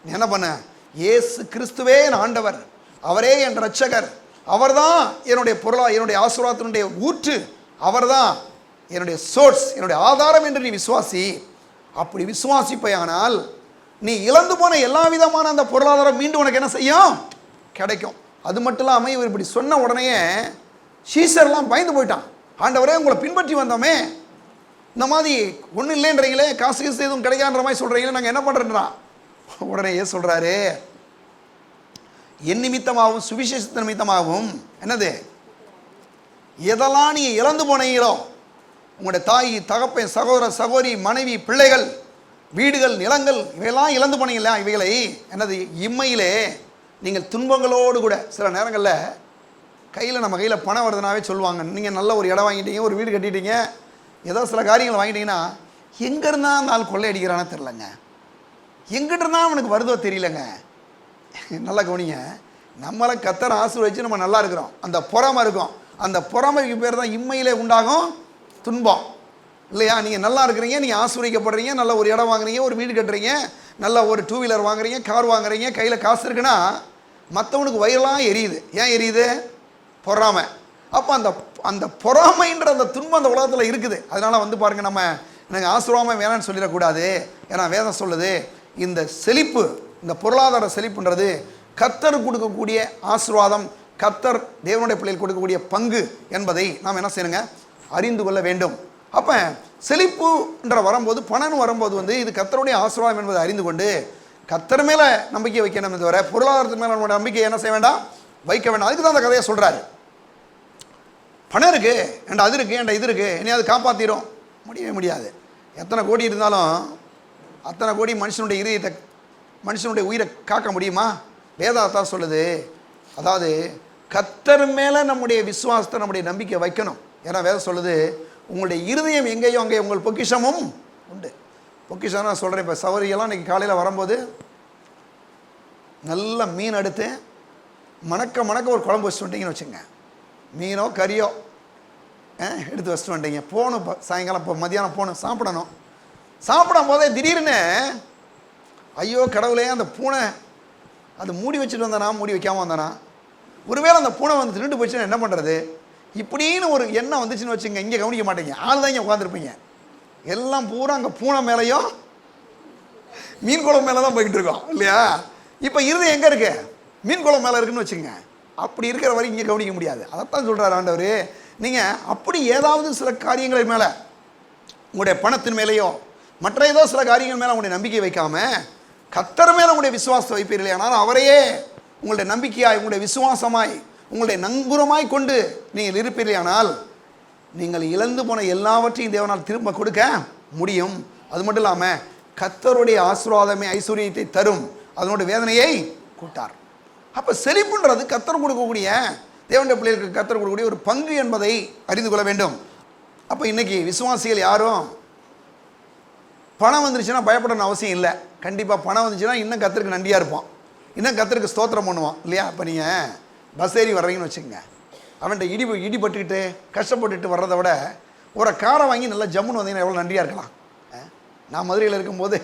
நீ என்ன பண்ண? இயேசு கிறிஸ்துவே என் ஆண்டவர், அவரே என் இரட்சகர், அவர்தான் என்னுடைய என்னுடைய ஆசீர்வாதத்தினுடைய ஊற்று, அவர்தான் என்னுடைய சோர்ஸ், என்னுடைய ஆதாரம் என்று நீ விசுவாசி. அப்படி விசுவாசிப்பையானால் நீ இழந்து போன எல்லா விதமான அந்த பொருளாதாரம் மீண்டும் உனக்கு என்ன செய்யும்? கிடைக்கும். அது மட்டும் இல்லாமல் இவர் இப்படி சொன்ன உடனே சீசர்லாம் பயந்து போயிட்டான். ஆண்டவரே உங்களை பின்பற்றி வந்தோமே, இந்த மாதிரி ஒன்றும் இல்லைன்றீங்களே, காசு எதுவும் கிடைக்கான்ற மாதிரி சொல்கிறீங்களே, நாங்கள் என்ன பண்ணுறோன்றான். உடனே ஏன் சொல்கிறாரு? என் நிமித்தமாகவும் சுவிசேஷத்தின் நிமித்தமாகவும் என்னது எதெல்லாம் நீங்கள் இழந்து போனீங்களோ, உங்களுடைய தாய் தகப்பன் சகோதர சகோதரி மனைவி பிள்ளைகள் வீடுகள் நிலங்கள் இவையெல்லாம் இழந்து போனீங்களா, இவைகளை என்னது இம்மையிலே நீங்கள் துன்பங்களோடு கூட சில நேரங்களில் நம்ம கையில் பணம் வருதுனாவே சொல்லுவாங்க, நீங்கள் நல்ல ஒரு இடம் வாங்கிட்டீங்க, ஒரு வீடு கட்டிட்டீங்க, ஏதோ சில காரியங்கள் வாங்கிட்டீங்கன்னா எங்கேருந்தா அந்த ஆள் கொள்ளையடிக்கிறானே தெரிலங்க, எங்கிட்ட இருந்தால் அவனுக்கு வருதோ தெரியலங்க. நல்லா கவனிங்க, நம்மளை கர்த்தர் ஆசீர்வதிச்சு நம்ம நல்லா இருக்கிறோம், அந்த பொறாமை இருக்கும், அந்த பொறாமைக்கு பேர் தான் இம்மையிலே உண்டாகும் துன்பம் இல்லையா? நீங்கள் நல்லா இருக்கிறீங்க, நீங்கள் ஆசீர்வதிக்கப்படுறீங்க, நல்ல ஒரு இடம் வாங்குறீங்க, ஒரு வீடு கட்டுறீங்க, நல்ல ஒரு 2 வீலர் வாங்குறீங்க, கார் வாங்குறீங்க, கையில் காசு இருக்குன்னா மற்றவனுக்கு வயிறெல்லாம் எரியுது. ஏன் எரியுது? பொறாமை. அப்போ அந்த பொறாமைன்ற அந்த துன்பம் அந்த உலகத்தில் இருக்குது. அதனால் பாருங்கள், நம்ம எனக்கு ஆசீர்வாதம் வேணான்னு சொல்லிடக்கூடாது. ஏன்னா வேதம் சொல்லுது, இந்த செழிப்பு, இந்த பொருளாதார செழிப்புன்றது கர்த்தர் கொடுக்கக்கூடிய ஆசீர்வாதம், கர்த்தர் தேவனுடைய பிள்ளைகள் கொடுக்கக்கூடிய பங்கு என்பதை நாம் என்ன செய்யணுங்க? அறிந்து கொள்ள வேண்டும். அப்போ செழிப்புன்ற வரும்போது, பணம் வரும்போது இது கர்த்தருடைய ஆசீர்வாதம் என்பதை அறிந்து கொண்டு கர்த்தர் மேலே நம்பிக்கை வைக்கணும். தவிர பொருளாதாரத்து மேலே நம்மளோட நம்பிக்கை என்ன செய்ய வேண்டாம், வைக்க வேண்டாம். அதுக்கு தான் அந்த கதையை சொல்கிறாரு. பணம் இருக்குது என்கிட்ட, அது இருக்குது என்கிட்ட, இது இருக்குது, என்னையாவது காப்பாற்றிடும், முடியவே முடியாது. எத்தனை கோடி இருந்தாலும் அத்தனை கோடி மனுஷனுடைய இதயத்தை, மனுஷனுடைய உயிரை காக்க முடியுமா? வேதாத்தான் சொல்லுது. அதாவது கர்த்தர் மேலே நம்முடைய விசுவாசத்தை, நம்முடைய நம்பிக்கை வைக்கணும். ஏன்னா வேதம் சொல்லுது, உங்களுடைய இருதயம் எங்கேயோ அங்கே உங்கள் பொக்கிஷமும் உண்டு. பொக்கிஷம் நான் சொல்கிறேன். இப்போ சவரியெல்லாம் இன்றைக்கி காலையில் வரும்போது நல்ல மீன் எடுத்து மணக்க ஒரு குழம்பு வச்சுட்டு வந்துட்டீங்கன்னு வச்சுங்க, மீனோ கறியோ எடுத்து வச்சுட்டு வந்துட்டீங்க. போகணும், இப்போ சாயங்காலம், இப்போ மதியானம் போகணும், சாப்பிடணும். சாப்பிடும் போதே திடீர்னு ஐயோ கடவுளே, அந்த பூனை அது மூடி வச்சுட்டு வந்தானா, மூடி வைக்காமல் வந்தானா, ஒருவேளை அந்த பூனை திருண்டு போச்சுன்னா என்ன பண்ணுறது, இப்படின்னு ஒரு எண்ணம் வந்துச்சுன்னு வச்சுங்க. இங்கே கவனிக்க மாட்டீங்க, ஆள் தான் இங்கே உட்காந்துருப்பீங்க. எல்லாம் பூரா அங்கே பூனை மேலேயும் மீன் குளம் மேலே தான் போய்கிட்டு இருக்கோம் இல்லையா? இப்போ இருதயம் எங்கே இருக்கு? மீன் குளம் மேலே இருக்குன்னு வச்சுங்க. அப்படி இருக்கிற வரைக்கும் இங்கே கவனிக்க முடியாது. அதைத்தான் சொல்கிறார் ஆண்டவர். நீங்கள் அப்படி ஏதாவது சில காரியங்கள் மேலே, உங்களுடைய பணத்தின் மேலேயோ மற்ற ஏதோ சில காரியங்கள் மேலே உங்களுடைய நம்பிக்கை வைக்காமல் கர்த்தர் மேலே உங்களுடைய விசுவாசத்தை வைப்பீர்கள். ஆனால் அவரையே உங்களுடைய நம்பிக்கையாய், உங்களுடைய விசுவாசமாய், உங்களுடைய நங்குரமாய் கொண்டு நீங்கள் இருப்பீர்கள். ஆனால் நீங்கள் இழந்து போன எல்லாவற்றையும் தேவனால் திரும்ப கொடுக்க முடியும். அது மட்டும் இல்லாமல் கர்த்தருடைய ஆசீர்வாதமே ஐஸ்வர்யத்தை தரும், அதனோட வேதனையை கூட்டார். அப்போ செழிப்புன்றது கர்த்தர் கொடுக்கக்கூடிய, தேவனுடைய பிள்ளைகளுக்கு கர்த்தர் கொடுக்கக்கூடிய ஒரு பங்கு என்பதை அறிந்து கொள்ள வேண்டும். அப்போ இன்னைக்கு விசுவாசிகள் யாரும் பணம் வந்துருச்சுன்னா பயப்படணும் அவசியம் இல்லை. கண்டிப்பாக பணம் வந்துச்சுன்னா இன்னும் கர்த்தருக்கு நன்றியாக இருப்போம், இன்னும் கர்த்தருக்கு ஸ்தோத்திரம் பண்ணுவோம் இல்லையா? இப்போ நீங்கள் பஸ் ஏறி வர்றீங்கன்னு வச்சுக்கோங்க, அவன்கிட்ட இடிபட்டுக்கிட்டு கஷ்டப்பட்டுட்டு வர்றதை விட ஒரு காரை வாங்கி நல்லா ஜம்முன்னு வந்தீங்கன்னா எவ்வளோ நன்றியாக இருக்கலாம். நான் மதுரையில் இருக்கும்போது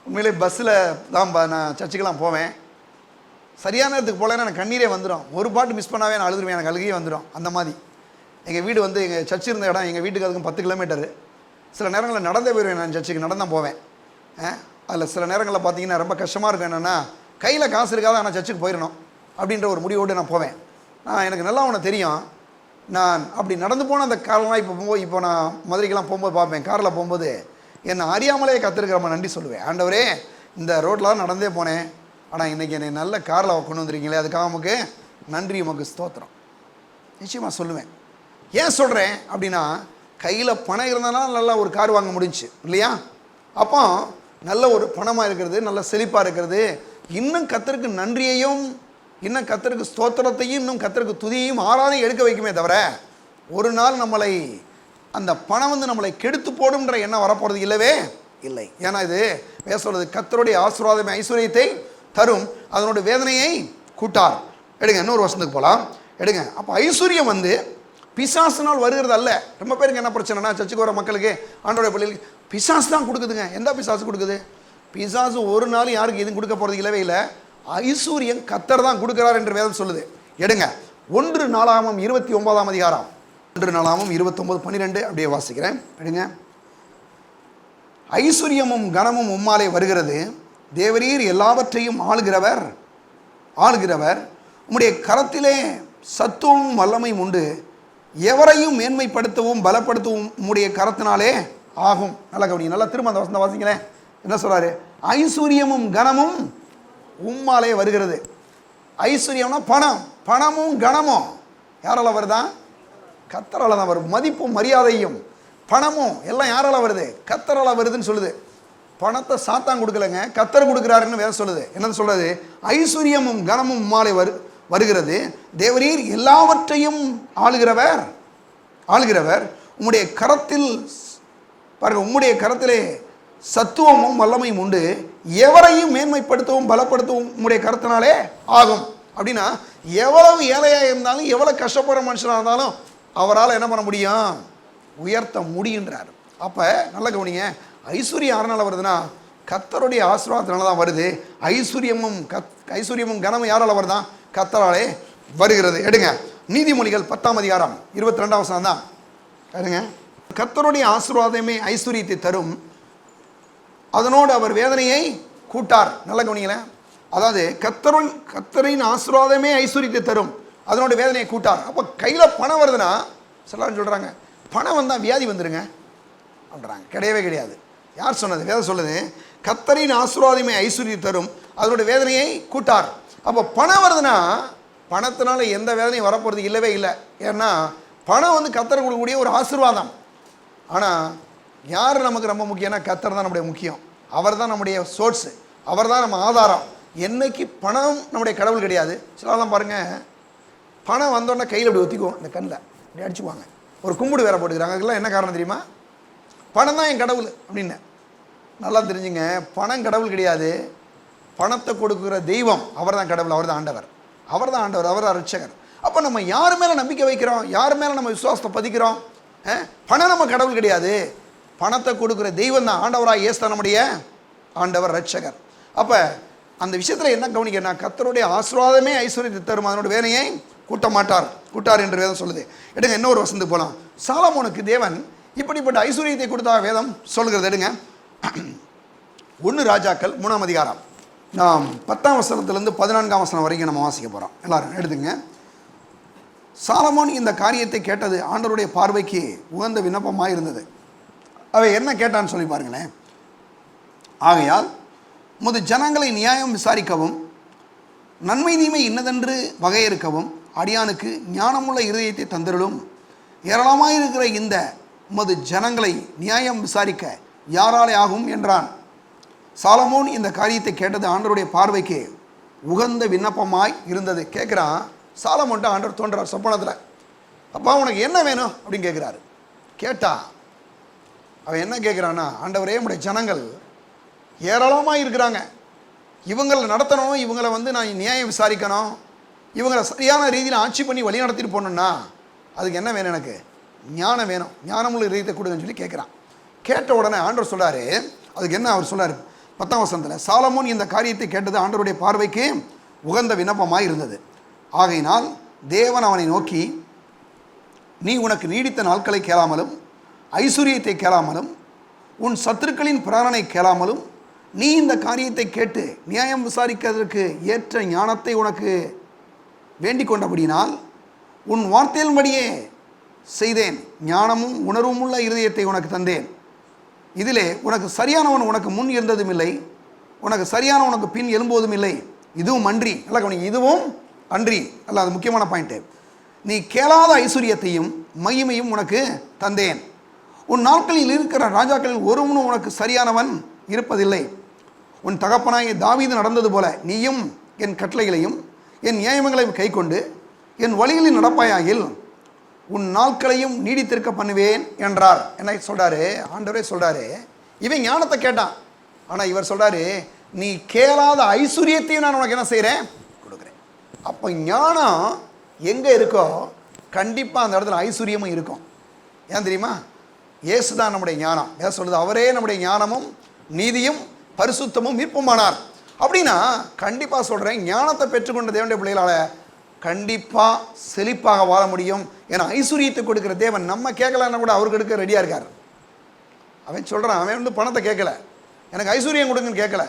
உண்மையிலே பஸ்ஸில் தான் நான் சர்ச்சுக்கெல்லாம் போவேன். சரியான நேரத்துக்கு போகலன்னா எனக்கு கண்ணீரே வந்துடும். ஒரு பாட்டு மிஸ் பண்ணாவே நான் அழுதுருவேன், எனக்கு அழுகையே வந்துடும். அந்த மாதிரி எங்கள் வீடு வந்து எங்கள் சர்ச் இருந்த இடம் எங்கள் வீட்டுக்கு அதுக்கும் 10 கிலோமீட்டரு. சில நேரங்களில் நடந்தே போயிடுவேன், நான் சர்ச்சுக்கு நடந்தான் போவேன். அதில் சில நேரங்களில் பார்த்தீங்கன்னா ரொம்ப கஷ்டமாக இருக்கும். என்னென்னா கையில் காசு இருக்காது, ஆனால் சர்ச்சுக்கு போயிடணும் அப்படின்ற ஒரு முடிவோடு நான் போவேன். எனக்கு நல்லா ஒன்று தெரியும், நான் அப்படி நடந்து போன அந்த காரெலாம் இப்போ நான் மதுரைக்கெல்லாம் போகும்போது பார்ப்பேன், காரில் போகும்போது என்னை அறியாமலே கர்த்தருக்கு ரொம்ப நன்றி சொல்லுவேன். ஆண்டவரே, இந்த ரோட்டில் நடந்தே போனேன், ஆனால் இன்றைக்கி என்னை நல்ல காரில் கொண்டு வந்துருக்கீங்களே, அதுக்காக உமக்கு நன்றி, உமக்கு ஸ்தோத்திரம் நிச்சயமாக சொல்லுவேன். ஏன் சொல்கிறேன் அப்படின்னா, கையில் பணம் இருந்தனால நல்லா ஒரு கார் வாங்க முடிஞ்சுச்சு இல்லையா? அப்போ நல்ல ஒரு பணமாக இருக்கிறது, நல்ல செழிப்பாக இருக்கிறது, இன்னும் கர்த்தருக்கு நன்றியையும் இன்னும் கர்த்தருக்கு ஸ்தோத்திரத்தையும் இன்னும் கர்த்தருக்கு துதியையும் ஆராதனை எடுக்க வைக்குமே தவிர, ஒரு நாள் நம்மளை அந்த பணம் வந்து நம்மளை கெடுத்து போடும்ன்ற எண்ணம் வரப்போகிறது இல்லவே இல்லை. ஏன்னா இது சொல்றது கர்த்தருடைய ஆசீர்வாதமே ஐஸ்வர்யத்தை தரும், அதனோட வேதனையை கூட்டார். எடுங்க இன்னொரு வசனத்துக்கு போகலாம். எடுங்க. அப்போ ஐஸ்வர்யம் வந்து பிசாசினால் வருகிறது அல்ல. ரொம்ப பேருக்கு என்ன பிரச்சனைனா, சர்ச்சுக்கு வர மக்களுக்கு, ஆண்டோடைய பிள்ளைகளுக்கு பிசாசு தான் கொடுக்குதுங்க. எந்த பிசாசு கொடுக்குது? பிசாசு ஒரு நாள் யாருக்கு எதுவும் கொடுக்க போகிறது இல்லவே இல்லை. ஐஸ்வர்யம் கர்த்தர் தான் கொடுக்கிறார் என்று வேதம் சொல்லுது. எடுங்க 1 நாளாகமம் 29ஆம் அதிகாரம், 1 நாளாகமம் 29:12 அப்படியே வாசிக்கிறேன். எடுங்க. ஐஸ்வர்யமும் கனமும் உம்மாலே வருகிறது, தேவரீர் எல்லாவற்றையும் ஆளுகிறவர் உம்முடைய கரத்திலே சத்துவமும் வல்லமையும் உண்டு, எவரையும் மேன்மைப்படுத்தவும் பலப்படுத்தவும் உம்முடைய கரத்தினாலே ஆகும். நல்லா கவனிங்க, நல்லா திரும்ப அந்த வசனத்தை வாசிங்களேன். என்ன சொல்றாரு? ஐஸ்வர்யமும் கனமும் உம்மாலே வருகிறது. ஐஸ்வர்யம்னா பணம், பணமும் கனமும் யாரால வருதா? கர்த்தரால தான் வரும். மதிப்பும் மரியாதையும் பணமும் எல்லாம் யாரால வருது? கர்த்தரால வருதுன்னு சொல்லுது. பணத்தை சாத்தான் கொடுக்கலங்க, கர்த்தர் கொடுக்குறாருன்னு வேதம் சொல்லுது. என்னன்னு சொல்றது? ஐஸ்வர்யமும் கனமும் உம்மாலே வருகிறது, தேவரீர் எல்லாவற்றையும் ஆளுகிறவர் உம்முடைய கரத்தில் பாருங்க, உம்முடைய கரத்திலே சத்துவமும் வல்லமையும் உண்டு, எவரையும் மேன்மைப்படுத்தவும் பலப்படுத்தவும் உம்முடைய கரத்தினாலே ஆகும். அப்படின்னா எவ்வளவு ஏழையாக இருந்தாலும், எவ்வளவு கஷ்டப்படுற மனுஷனாக இருந்தாலும் அவரால் என்ன பண்ண முடியும்? உயர்த்த முடியுன்றார். அப்போ நல்ல கவனிங்க, ஐஸ்வர்யம் யாருனால வருதுன்னா கர்த்தருடைய ஆசீர்வாதத்தினால தான் வருது. ஐஸ்வர்யமும் கனமும் யாரால வருதான்? கர்த்தராலே வருகிறது. எடுங்க நீதிமொழிகள் 10ஆம் அதிகாரம் 22ஆம் வசனம் தான். எடுங்க. கர்த்தருடைய ஆசீர்வாதமே ஐஸ்வர்யத்தை தரும், அதனோடு அவர் வேதனையை கூட்டார். நல்ல கவனிங்களேன். அதாவது கர்த்தரின் ஆசீர்வாதமே ஐஸ்வர்யத்தை தரும், அதனோட வேதனையை கூட்டார். அப்போ கையில் பணம் வருதுன்னா சிலர் சொல்கிறாங்க, பணம் வந்தால் வியாதி வந்துருங்க அப்படின்றாங்க. கிடையவே கிடையாது. யார் சொன்னது? வேதம் சொல்லுது, கர்த்தரின் ஆசீர்வாதமே ஐஸ்வர்யத்தை தரும், அதனோட வேதனையை கூட்டார். அப்போ பணம் வருதுன்னா பணத்தினால எந்த வேதனையும் வரப்போகிறது இல்லவே இல்லை. ஏன்னா பணம் வந்து கர்த்தர் கொடுக்கக்கூடிய ஒரு ஆசீர்வாதம். ஆனால் யார் நமக்கு ரொம்ப முக்கியம்னா கர்த்தர் தான் நம்முடைய முக்கியம். அவர் தான் நம்முடைய சோர்ஸு, அவர் தான் நம்ம ஆதாரம். என்னைக்கு பணம் நம்முடைய கடவுள் கிடையாது. சிலலாம் பாருங்கள், பணம் வந்தோடனே கையில் அப்படி ஒத்திக்குவோம், இந்த கண்ணில் அப்படி அடிச்சுக்குவாங்க, ஒரு கும்பிடு வேற போட்டுக்கிறாங்க. அதுக்கெல்லாம் என்ன காரணம் தெரியுமா? பணம் தான் என் கடவுள் அப்படின்னு. நல்லா தெரிஞ்சுங்க, பணம் கடவுள் கிடையாது. பணத்தை கொடுக்குற தெய்வம் அவர் தான் கடவுள், அவர் தான் ஆண்டவர், அவர் தான் ரட்சகர். அப்போ நம்ம யார் மேலே நம்பிக்கை வைக்கிறோம், யார் மேலே நம்ம விசுவாசத்தை பதிக்கிறோம்? பணம் நம்ம கடவுள் கிடையாது, பணத்தை கொடுக்குற தெய்வம் தான் ஆண்டவராக இயேசு தான் நம்முடைய ஆண்டவர், ரட்சகர். அப்போ அந்த விஷயத்தில் என்ன கவனிக்கன்னா, கர்த்தருடைய ஆசீர்வாதமே ஐஸ்வர்யத்தை தரும், அதனோட வேதனையை கூட்டார் என்று வேதம் சொல்லுது. எடுங்க இன்னொரு வசனத்துக்கு போகலாம். சாலமோனுக்கு தேவன் இப்படிப்பட்ட ஐஸ்வர்யத்தை கொடுத்தா வேதம் சொல்கிறது. எடுங்க 1 ராஜாக்கள் 3ஆம் அதிகாரம், நாம் 10ஆம் வசனத்திலிருந்து 14ஆம் வசனம் வரைக்கும் நம்ம வாசிக்க போகிறோம். எல்லாரும் எடுத்துங்க. சாலமோன் இந்த காரியத்தை கேட்டது ஆண்டவருடைய பார்வைக்கு உகந்த விண்ணப்பமாக இருந்தது. அவை என்ன கேட்டான்னு சொல்லி பாருங்களேன். ஆகையால் முது ஜனங்களை நியாயம் விசாரிக்கவும், நன்மை தீமை இன்னதென்று வகையறுக்கவும் அடியானுக்கு ஞானமுள்ள இருதயத்தை தந்திரலும், ஏராளமாக இருக்கிற இந்த உமது ஜனங்களை நியாயம் விசாரிக்க யாராலே ஆகும் என்றான். சாலமோன் இந்த காரியத்தை கேட்டது ஆண்டவருடைய பார்வைக்கு உகந்த விண்ணப்பமாய் இருந்தது. கேட்குறான், சாலமோன்ட்ட ஆண்டவர் தோன்றார் சொப்பனத்தில். அப்பா உனக்கு என்ன வேணும் அப்படின்னு கேட்குறாரு. கேட்டா அவன் என்ன கேட்குறான்னா, ஆண்டவரே உம்முடைய ஜனங்கள் ஏராளமாக இருக்கிறாங்க, இவங்களை நடத்தணும், இவங்களை நான் நியாயம் விசாரிக்கணும், இவங்களை சரியான ரீதியில் ஆட்சி பண்ணி வழி நடத்திட்டு போகணுன்னா அதுக்கு என்ன வேணும்? எனக்கு ஞானம் வேணும், ஞானமுள்ள இதயத்தை கொடுங்கன்னு சொல்லி கேட்குறான். கேட்ட உடனே ஆண்டவர் சொல்கிறாரு, அதுக்கு என்ன அவர் சொல்கிறார் 10ஆம் வசனத்தில், சாலமோன் இந்த காரியத்தை கேட்டது ஆண்டவருடைய பார்வைக்கு உகந்த விண்ணப்பமாக இருந்தது. ஆகையினால் தேவன் அவனை நோக்கி, நீ உனக்கு நீடித்த நாட்களை கேளாமலும் ஐஸ்வர்யத்தை கேளாமலும் உன் சத்துருக்களின் பிராணனை கேளாமலும் நீ இந்த காரியத்தை கேட்டு நியாயம் விசாரிக்கிறதற்கு ஏற்ற ஞானத்தை உனக்கு வேண்டிக் கொண்டபடினால் உன் வார்த்தையின்படியே செய்தேன், ஞானமும் உணர்வும் உள்ள இருதயத்தை உனக்கு தந்தேன். இதிலே உனக்கு சரியானவன் உனக்கு முன் இருந்ததும் இல்லை, உனக்கு சரியான உனக்கு பின் எழும்போதும் இல்லை. இதுவும் அன்றி, நல்லா கவனிங்க, இதுவும் அன்றி, அல்ல அது முக்கியமான பாயிண்ட்டு, நீ கேளாத ஐஸ்வர்யத்தையும் மகிமையும் உனக்கு தந்தேன். உன் நாட்களில் இருக்கிற ராஜாக்களில் ஒருவனும் உனக்கு சரியானவன் இருப்பதில்லை. உன் தகப்பனாய தாவீது நடந்தது போல நீயும் என் கட்டளைகளையும் என் நியாயங்களையும் கை கொண்டு என் வழிகளில் நடப்பாயாகில் உன் நாட்களையும் நீடித்திருக்க பண்ணுவேன் என்றார். என்ன சொல்கிறாரு ஆண்டவரே? சொல்கிறாரு, இவன் ஞானத்தை கேட்டான், ஆனால் இவர் சொல்கிறாரு, நீ கேளாத ஐஸ்வர்யத்தையும் நான் உனக்கு என்ன செய்கிறேன்? கொடுக்குறேன். அப்போ ஞானம் எங்கே இருக்கோ கண்டிப்பாக அந்த இடத்துல ஐஸ்வர்யமும் இருக்கும். ஏன் தெரியுமா? இயேசு தான் நம்முடைய ஞானம். ஏன் சொல்லுது? அவரே நம்முடைய ஞானமும் நீதியும் பரிசுத்தமும் மீட்புமானார். அப்படின்னா கண்டிப்பாக சொல்கிறேன், ஞானத்தை பெற்றுக்கொண்ட தேவனுடைய பிள்ளைகளால் கண்டிப்பாக செழிப்பாக வாழ முடியும். ஏன்னா ஐஸ்வர்யத்தை கொடுக்குற தேவன் நம்ம கேட்கலன்னா கூட அவருக்கு எடுக்க ரெடியாக இருக்கார். அவன் சொல்கிறான், அவன் பணத்தை கேட்கல, எனக்கு ஐஸ்வர்யம் கொடுக்குன்னு கேட்கல,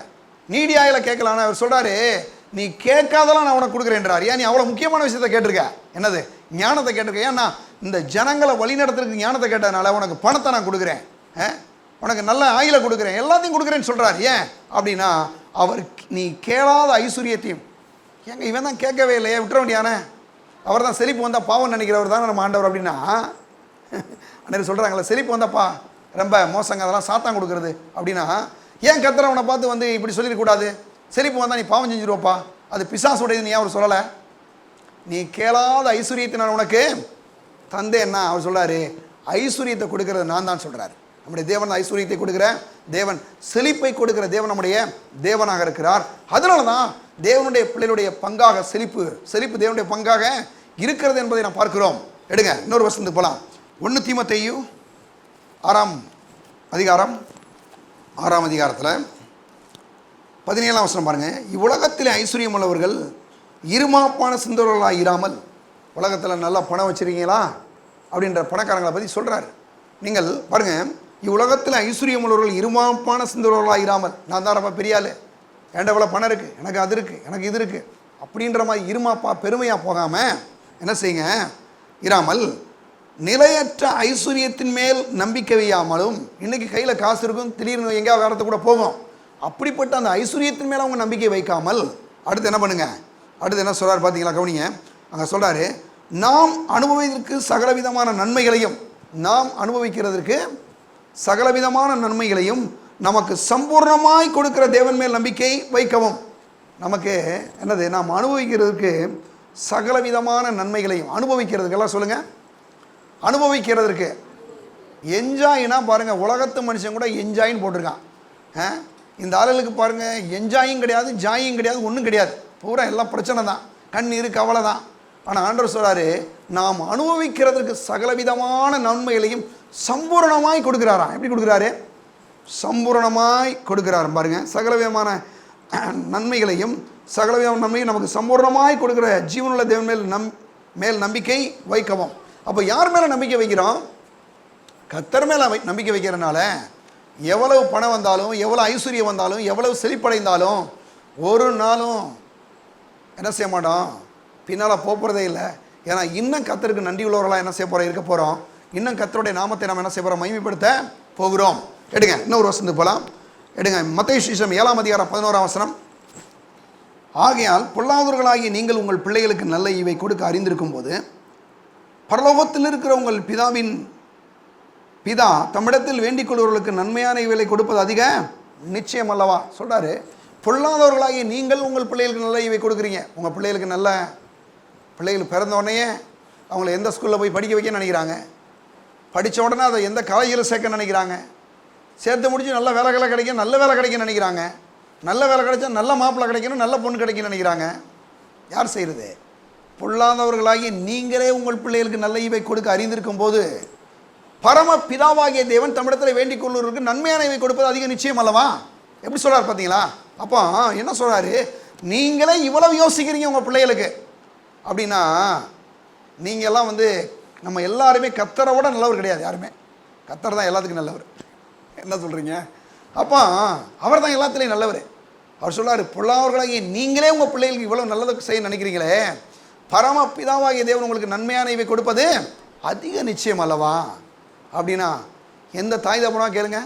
நீடியாயில் கேட்கலான்னு அவர் சொல்கிறாரு, நீ கேட்காதெல்லாம் நான் உனக்கு கொடுக்குறேன்றார். ஏன்? நீ அவ்வளோ முக்கியமான விஷயத்தை கேட்டிருக்க. என்னது? ஞானத்தை கேட்டிருக்க. ஏன்னா இந்த ஜனங்களை வழிநடத்துறதுக்கு ஞானத்தை கேட்டதுனால உனக்கு பணத்தை நான் கொடுக்குறேன், உனக்கு நல்ல ஆயில கொடுக்குறேன், எல்லாத்தையும் கொடுக்குறேன்னு சொல்கிறார். ஏன் அப்படின்னா அவர் நீ கேளாத ஐஸ்வர்யத்தையும், ஏங்க இவன் தான் கேட்கவே இல்லையே, விட்டுற வேண்டியானே, அவர் தான் செழிப்பு வந்தால் பாவம் நினைக்கிறவர் தானே நம்ம ஆண்டவர். அப்படின்னா அன்னைக்கு சொல்கிறாங்களே, செழிப்பு வந்தாப்பா ரொம்ப மோசங்க, அதெல்லாம் சாத்தான் கொடுக்குறது அப்படின்னா, ஏன் கத்துறவனை பார்த்து இப்படி சொல்லிடக்கூடாது, செழிப்பு வந்தால் நீ பாவம் செஞ்சுருவப்பா, அது பிசாசுடையது ஏன் அவர் சொல்லலை? நீ கேளாத ஐஸ்வர்யத்தை நான் உனக்கு தந்தேன்னா அவர் சொல்கிறாரு, ஐஸ்வர்யத்தை கொடுக்கறது நான் தான் சொல்கிறாரு. நம்முடைய தேவன் ஐஸ்வர்யத்தை கொடுக்குற தேவன், செழிப்பை கொடுக்குற தேவன் நம்முடைய தேவனாக இருக்கிறார். அதனால தான் தேவனுடைய பிள்ளைகளுடைய பங்காக செழிப்பு தேவனுடைய பங்காக இருக்கிறது என்பதை நாம் பார்க்கிறோம். எடுங்க இன்னொரு வசனத்துக்கு போகலாம். 1 தீமோத்தேயு 6ஆம் அதிகாரத்தில் 17ஆம் வசனம் பாருங்கள். இவ்வுலகத்தில் ஐஸ்வர்யம் உள்ளவர்கள் இருமாப்பான சிந்தவர்களாக இராமல், உலகத்தில் நல்லா பணம் வச்சுருக்கீங்களா அப்படின்ற பணக்காரங்களை பற்றி சொல்கிறாரு. நீங்கள் பாருங்கள், இவ்வுலகத்தில் ஐஸ்வர்யம் உள்ளவர்கள் இருமாப்பான சிந்தவர்களாக இராமல், நான் தான் ரொம்ப பெரிய ஆள், என்கிட்ட இவ்வளோ பணம் இருக்குது, எனக்கு அது இருக்குது, எனக்கு இது இருக்குது அப்படின்ற மாதிரி இருமாப்பா பெருமையாக போகாமல் என்ன செய்யுங்க? இராமல் நிலையற்ற ஐஸ்வர்யத்தின் மேல் நம்பிக்கை வையாமலும், இன்றைக்கி கையில் காசு இருக்கும், திடீர்னு எங்கேயாவது வேறத்து கூட போகும், அப்படிப்பட்ட அந்த ஐஸ்வர்யத்தின் மேலே அவங்க நம்பிக்கை வைக்காமல் அடுத்து என்ன பண்ணுங்க? அடுத்து என்ன சொல்கிறார் பார்த்தீங்களா? கவனிங்க, அங்கே சொல்கிறாரு, நாம் அனுபவிக்கிறதுக்கு சகலவிதமான நன்மைகளையும், நாம் அனுபவிக்கிறதுக்கு சகலவிதமான நன்மைகளையும் நமக்கு சம்பூர்ணமாய் கொடுக்கிற தேவன் மேல் நம்பிக்கை வைக்கவும். நமக்கு என்னது? நாம் அனுபவிக்கிறதுக்கு சகலவிதமான நன்மைகளையும், அனுபவிக்கிறதுக்கெல்லாம் சொல்லுங்கள், அனுபவிக்கிறதுக்கு என்ஜாய்னா பாருங்கள், உலகத்து மனுஷன் கூட என்ஜாயின்னு போட்டிருக்கான். இந்த ஆளுகளுக்கு பாருங்கள், என்ஜாயும் கிடையாது, ஜாயும் கிடையாது, ஒன்றும் கிடையாது, பூரா எல்லாம் பிரச்சனை தான், கண்ணீர் கவலை தான். ஆனால் ஆண்டவர் சொல்கிறாரு, நாம் அனுபவிக்கிறதுக்கு சகலவிதமான நன்மைகளையும் சம்பூர்ணமாய் கொடுக்குறாராம். எப்படி கொடுக்குறாரு? சம்பூர்ணமாய் கொடுக்குறாரு பாருங்கள். சகலவிதமான நன்மைகளையும் சகலவிதமான நன்மையும் நமக்கு சம்பூர்ணமாய் கொடுக்குற ஜீவனுள்ள தேவன் மேல் நம்பிக்கை வைக்கவும். அப்போ யார் மேலே நம்பிக்கை வைக்கிறோம்? கர்த்தர் மேலே நம்பிக்கை வைக்கிறதுனால எவ்வளவு பணம் வந்தாலும், எவ்வளோ ஐஸ்வர்யம் வந்தாலும், எவ்வளவு செழிப்படைந்தாலும் ஒரு நாளும் என்ன செய்ய மாட்டோம்? பின்னால் போகிறதே இல்லை. ஏன்னா இன்னும் கர்த்தருக்கு நன்றி உள்ளவர்களாக என்ன செய்ய போகிறோம்? இருக்க போகிறோம். இன்னும் கர்த்தருடைய நாமத்தை நம்ம என்ன செய்ய போகிறோம்? மகிமைப்படுத்த போகிறோம். எடுங்க இன்னொரு வசனத்துக்கு போகலாம். எடுங்க மத்தேயு சுவிசேஷம் 7ஆம் அதிகாரம் 11ஆம் வசனம். ஆகையால் பொல்லாதவர்களாகிய நீங்கள் உங்கள் பிள்ளைகளுக்கு நல்ல ஈவை கொடுக்க அறிந்திருக்கும் போது பரலோகத்தில் இருக்கிற உங்கள் பிதாவின் பிதா தம்மிடத்தில் வேண்டிக் கொள்வர்களுக்கு நன்மையான இவைகளை கொடுப்பது அதிக நிச்சயம் அல்லவா சொல்றாரு. பொல்லாதவர்களாகிய நீங்கள் உங்கள் பிள்ளைகளுக்கு நல்ல இவை கொடுக்குறீங்க. உங்கள் பிள்ளைகளுக்கு நல்ல பிள்ளைகள் பிறந்த உடனே அவங்கள எந்த ஸ்கூலில் போய் படிக்க வைக்க நினைக்கிறாங்க, படித்த உடனே அதை எந்த காலேஜில் சேர்க்க நினைக்கிறாங்க, சேர்த்து முடிச்சு நல்ல வேலை கிடைக்கும், நல்ல வேலை கிடைக்கும் நினைக்கிறாங்க, நல்ல வேலை கிடைச்சா நல்ல மாப்பிள்ளை கிடைக்கணும், நல்ல பொண்ணு கிடைக்கும்னு நினைக்கிறாங்க. யார் செய்கிறது? பொல்லாதவர்களாகி நீங்களே உங்கள் பிள்ளைகளுக்கு நல்ல இவை கொடுக்க அறிந்திருக்கும் போது பரம பிதாவாகிய தேவன் தமிழத்தில் வேண்டிக் கொள்வதற்கு நன்மையான இவை கொடுப்பது அதிக நிச்சயம் அல்லவா? எப்படி சொல்றாரு பார்த்தீங்களா? அப்போ என்ன சொல்றாரு? நீங்களே இவ்வளவு யோசிக்கிறீங்க உங்கள் பிள்ளைகளுக்கு அப்படின்னா, நீங்கள்லாம் நம்ம எல்லாருமே கர்த்தரை விட நல்லவர் கிடையாது. யாருமே கர்த்தர் தான் எல்லாத்துக்கும் நல்லவர். என்ன சொல்கிறீங்க? அப்போ அவர் தான் எல்லாத்துலேயும் நல்லவர். அவர் சொல்றாரு, பொல்லாதவர்களாகிய நீங்களே உங்கள் பிள்ளைகளுக்கு இவ்வளோ நல்லது செய்ய நினைக்கிறீங்களே, பரம பிதாவாகிய தேவன் உங்களுக்கு நன்மையான இவை கொடுப்பது அதிக நிச்சயம் அல்லவா? அப்படின்னா எந்த தாய் தகப்பனா கேளுங்க,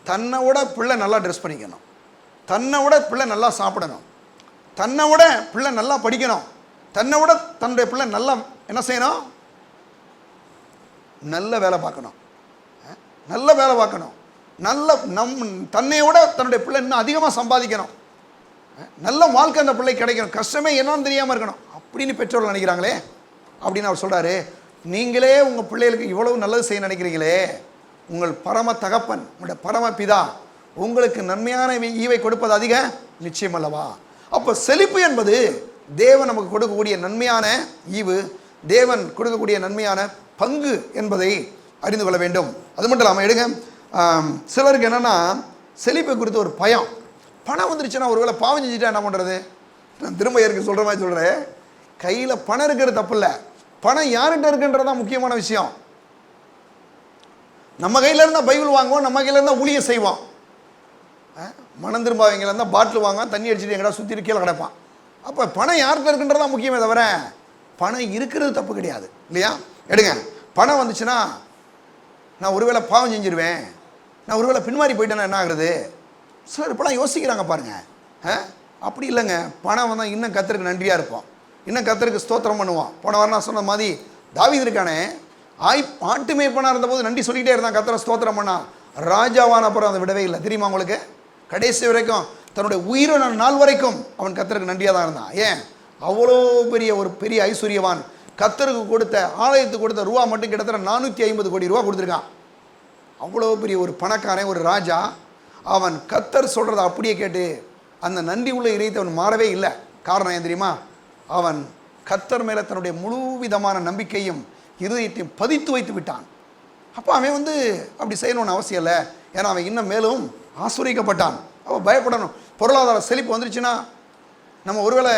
தன்னை விட பிள்ளை நல்லா ட்ரெஸ் பண்ணிக்கணும், தன்னை விட பிள்ளை நல்லா சாப்பிடணும், தன்னை விட பிள்ளை நல்லா படிக்கணும், தன்னை விட தன்னுடைய பிள்ளை நல்லா என்ன செய்யணும்? நல்ல வேலை பார்க்கணும், நல்ல வேலை பார்க்கணும், நல்ல தன்னை விட தன்னுடைய பிள்ளை இன்னும் அதிகமாக சம்பாதிக்கணும், நல்ல வாழ்க்கை அந்த பிள்ளை கிடைக்கணும், கஷ்டமே என்னன்னு தெரியாமல் இருக்கணும் அப்படின்னு பெற்றோர்கள் நினைக்கிறாங்களே. அப்படின்னு அவர் சொல்கிறாரு, நீங்களே உங்கள் பிள்ளைகளுக்கு இவ்வளவு நல்லது செய்ய நினைக்கிறீங்களே, உங்கள் பரம தகப்பன் உங்களுடைய பரம பிதா உங்களுக்கு நன்மையான ஈவை கொடுப்பது அதிக நிச்சயம் அல்லவா? அப்போ செழிப்பு என்பது தேவன் நமக்கு கொடுக்கக்கூடிய நன்மையான ஈவு, தேவன் கொடுக்கக்கூடிய நன்மையான பங்கு என்பதை அறிந்து கொள்ள வேண்டும். அது மட்டும் இல்லாமல் எடுங்க, சிலருக்கு என்னென்னா செழிப்பை குறித்து ஒரு பயம். பணம் வந்துருச்சுன்னா ஒருவேளை பாவம் செஞ்சுட்டா என்ன பண்ணுறது? நான் திரும்ப ஏற்க சொல்கிற மாதிரி சொல்கிறேன், கையில் பணம் இருக்கிறது தப்பு இல்லை, பணம் யார்கிட்ட இருக்குன்றதான் முக்கியமான விஷயம். நம்ம கையில் இருந்தால் பைபிள் வாங்குவோம், நம்ம கையில் இருந்தால் ஊழியம் செய்வோம். மனம் திரும்பாவங்கள இருந்தால் பாட்டில் வாங்குவான், தண்ணி அடிச்சுட்டு எங்கடா சுற்றி கீழே கிடப்பான். அப்போ பணம் யார்கிட்ட இருக்குன்றதான் முக்கியமே தவிர பணம் இருக்கிறது தப்பு கிடையாது இல்லையா? எடுங்க, பணம் வந்துச்சுன்னா நான் ஒருவேளை பாவம் செஞ்சிருவேன், நான் ஒருவேளை பின்மாறி போயிட்டேன்னா என்ன ஆகுறது? சார் இப்போலாம் யோசிக்கிறாங்க பாருங்கள். அப்படி இல்லைங்க, பணம் வந்தால் இன்னும் கர்த்தருக்கு நன்றியாக இருப்போம், இன்னும் கர்த்தருக்கு ஸ்தோத்திரம் பண்ணுவோம். போன வாரம் நான் சொன்ன மாதிரி தாவீது இருக்கானே, ஆட்டு மேய்ப்பனாக இருந்தபோது நன்றி சொல்லிகிட்டே இருந்தான், கர்த்தரை ஸ்தோத்திரம் பண்ணான். ராஜாவான அப்புறம் அதை விடவே இல்லை. தெரியுமா உங்களுக்கு? கடைசி வரைக்கும் தன்னுடைய உயிரின நாள் வரைக்கும் அவன் கர்த்தருக்கு நன்றியாக தான் இருந்தான். ஏன்? அவ்வளோ பெரிய ஒரு பெரிய ஐஸ்வர்யவான், கர்த்தருக்கு கொடுத்த ஆலயத்துக்கு கொடுத்த ரூபா மட்டும் கிட்டத்தட்ட 450 கோடி ரூபா கொடுத்துருக்கான். அவ்வளோ பெரிய ஒரு பணக்காரன், ஒரு ராஜா. அவன் கர்த்தர் சொல்கிறத அப்படியே கேட்டு அந்த நன்றி உள்ள இதயத்தை அவன் மாறவே இல்லை. காரணம் ஏன் தெரியுமா? அவன் கர்த்தர் மேலே தன்னுடைய முழு விதமான நம்பிக்கையும் இருதயத்தையும் பதித்து வைத்து விட்டான். அப்போ அவன் அப்படி செய்யணும்னு அவசியம் இல்லை. ஏன்னா அவன் இன்னும் மேலும் ஆசீர்வதிக்கப்பட்டான். அவன் பயப்படணும். பொருளாதார செழிப்பு வந்துருச்சுன்னா நம்ம ஒருவேளை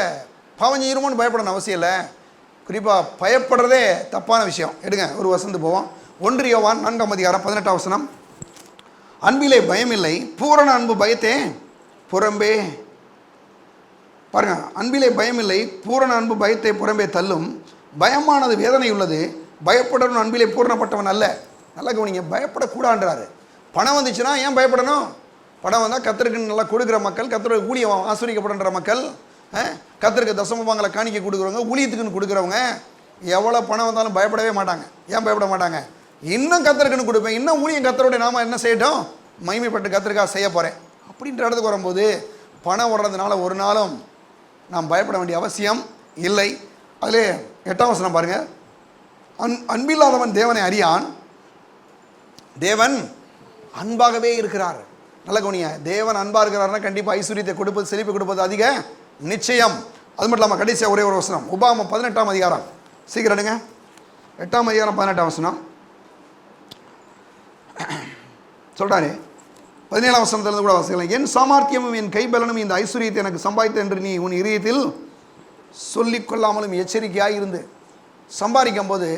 பாவம் செய்யணுமோன்னு பயப்படணும் அவசியம் இல்லை. குறிப்பாக பயப்படுறதே தப்பான விஷயம். எடுங்க, ஒரு வசந்து போவோம். 1 யோவான் 4:18 அன்பிலே பயமில்லை, பூரண அன்பு பயத்தே புறம்பே. பாருங்க, அன்பிலே பயமில்லை, பூரண அன்பு பயத்தை புறம்பே தள்ளும், பயமானது வேதனை உள்ளது, பயப்படணும் அன்பிலே பூரணப்பட்டவன் அல்ல. நல்லா கவனிங்க, பயப்படக்கூடாதுன்றாரு. பணம் வந்துச்சுன்னா ஏன் பயப்படணும்? பணம் வந்தால் கர்த்தருக்கு நல்லா கொடுக்குற மக்கள், கர்த்தருக்கு ஊழியம் ஆசீர்வதிக்கப்படுற மக்கள், கர்த்தருக்கு தசமபாகங்களை காணிக்க கொடுக்குறவங்க, ஊழியத்துக்குன்னு கொடுக்குறவங்க எவ்வளோ பணம் வந்தாலும் பயப்படவே மாட்டாங்க. ஏன் பயப்பட மாட்டாங்க? இன்னும் கர்த்தருக்குன்னு கொடுப்பேன், இன்னும் ஊழியம் கர்த்தருடைய நாம என்ன செய்யட்டும், மகிமைப்பட்டு கர்த்தருக்காக செய்ய போகிறேன் அப்படின்ற இடத்துக்கு வரும்போது பணம் வர்றதுனால ஒரு நாளும் நாம் பயப்பட வேண்டிய அவசியம் இல்லை. அதிலே 8ஆம் வசனம் பாருங்கள். அன்பில்லாதவன் தேவனை அறியான், தேவன் அன்பாகவே இருக்கிறார். நல்ல கவனியா, தேவன் அன்பாக இருக்கிறார்னா கண்டிப்பாக ஐஸ்வர்யத்தை கொடுப்பது, செழிப்பு கொடுப்பது அதிக நிச்சயம். அது மட்டும் இல்லாமல் கடைசியாக ஒரே ஒரு வசனம், உபாகமம் 18ஆம் அதிகாரம், சீக்கிரம் எடுங்க, 8ஆம் அதிகாரம் 18ஆம் வசனம் சொல்கிறாரு. 17ஆம் வசனத்திலிருந்து கூட வாசிக்கலாம். என் சாமர்த்தியமும் என் கைபலனும் இந்த ஐஸ்வர்யத்தை எனக்கு சம்பாதித்து என்று நீ உன் இதயத்தில் சொல்லிக்கொள்ளாமலும் எச்சரிக்கையாக இருந்து. சம்பாதிக்கும் போது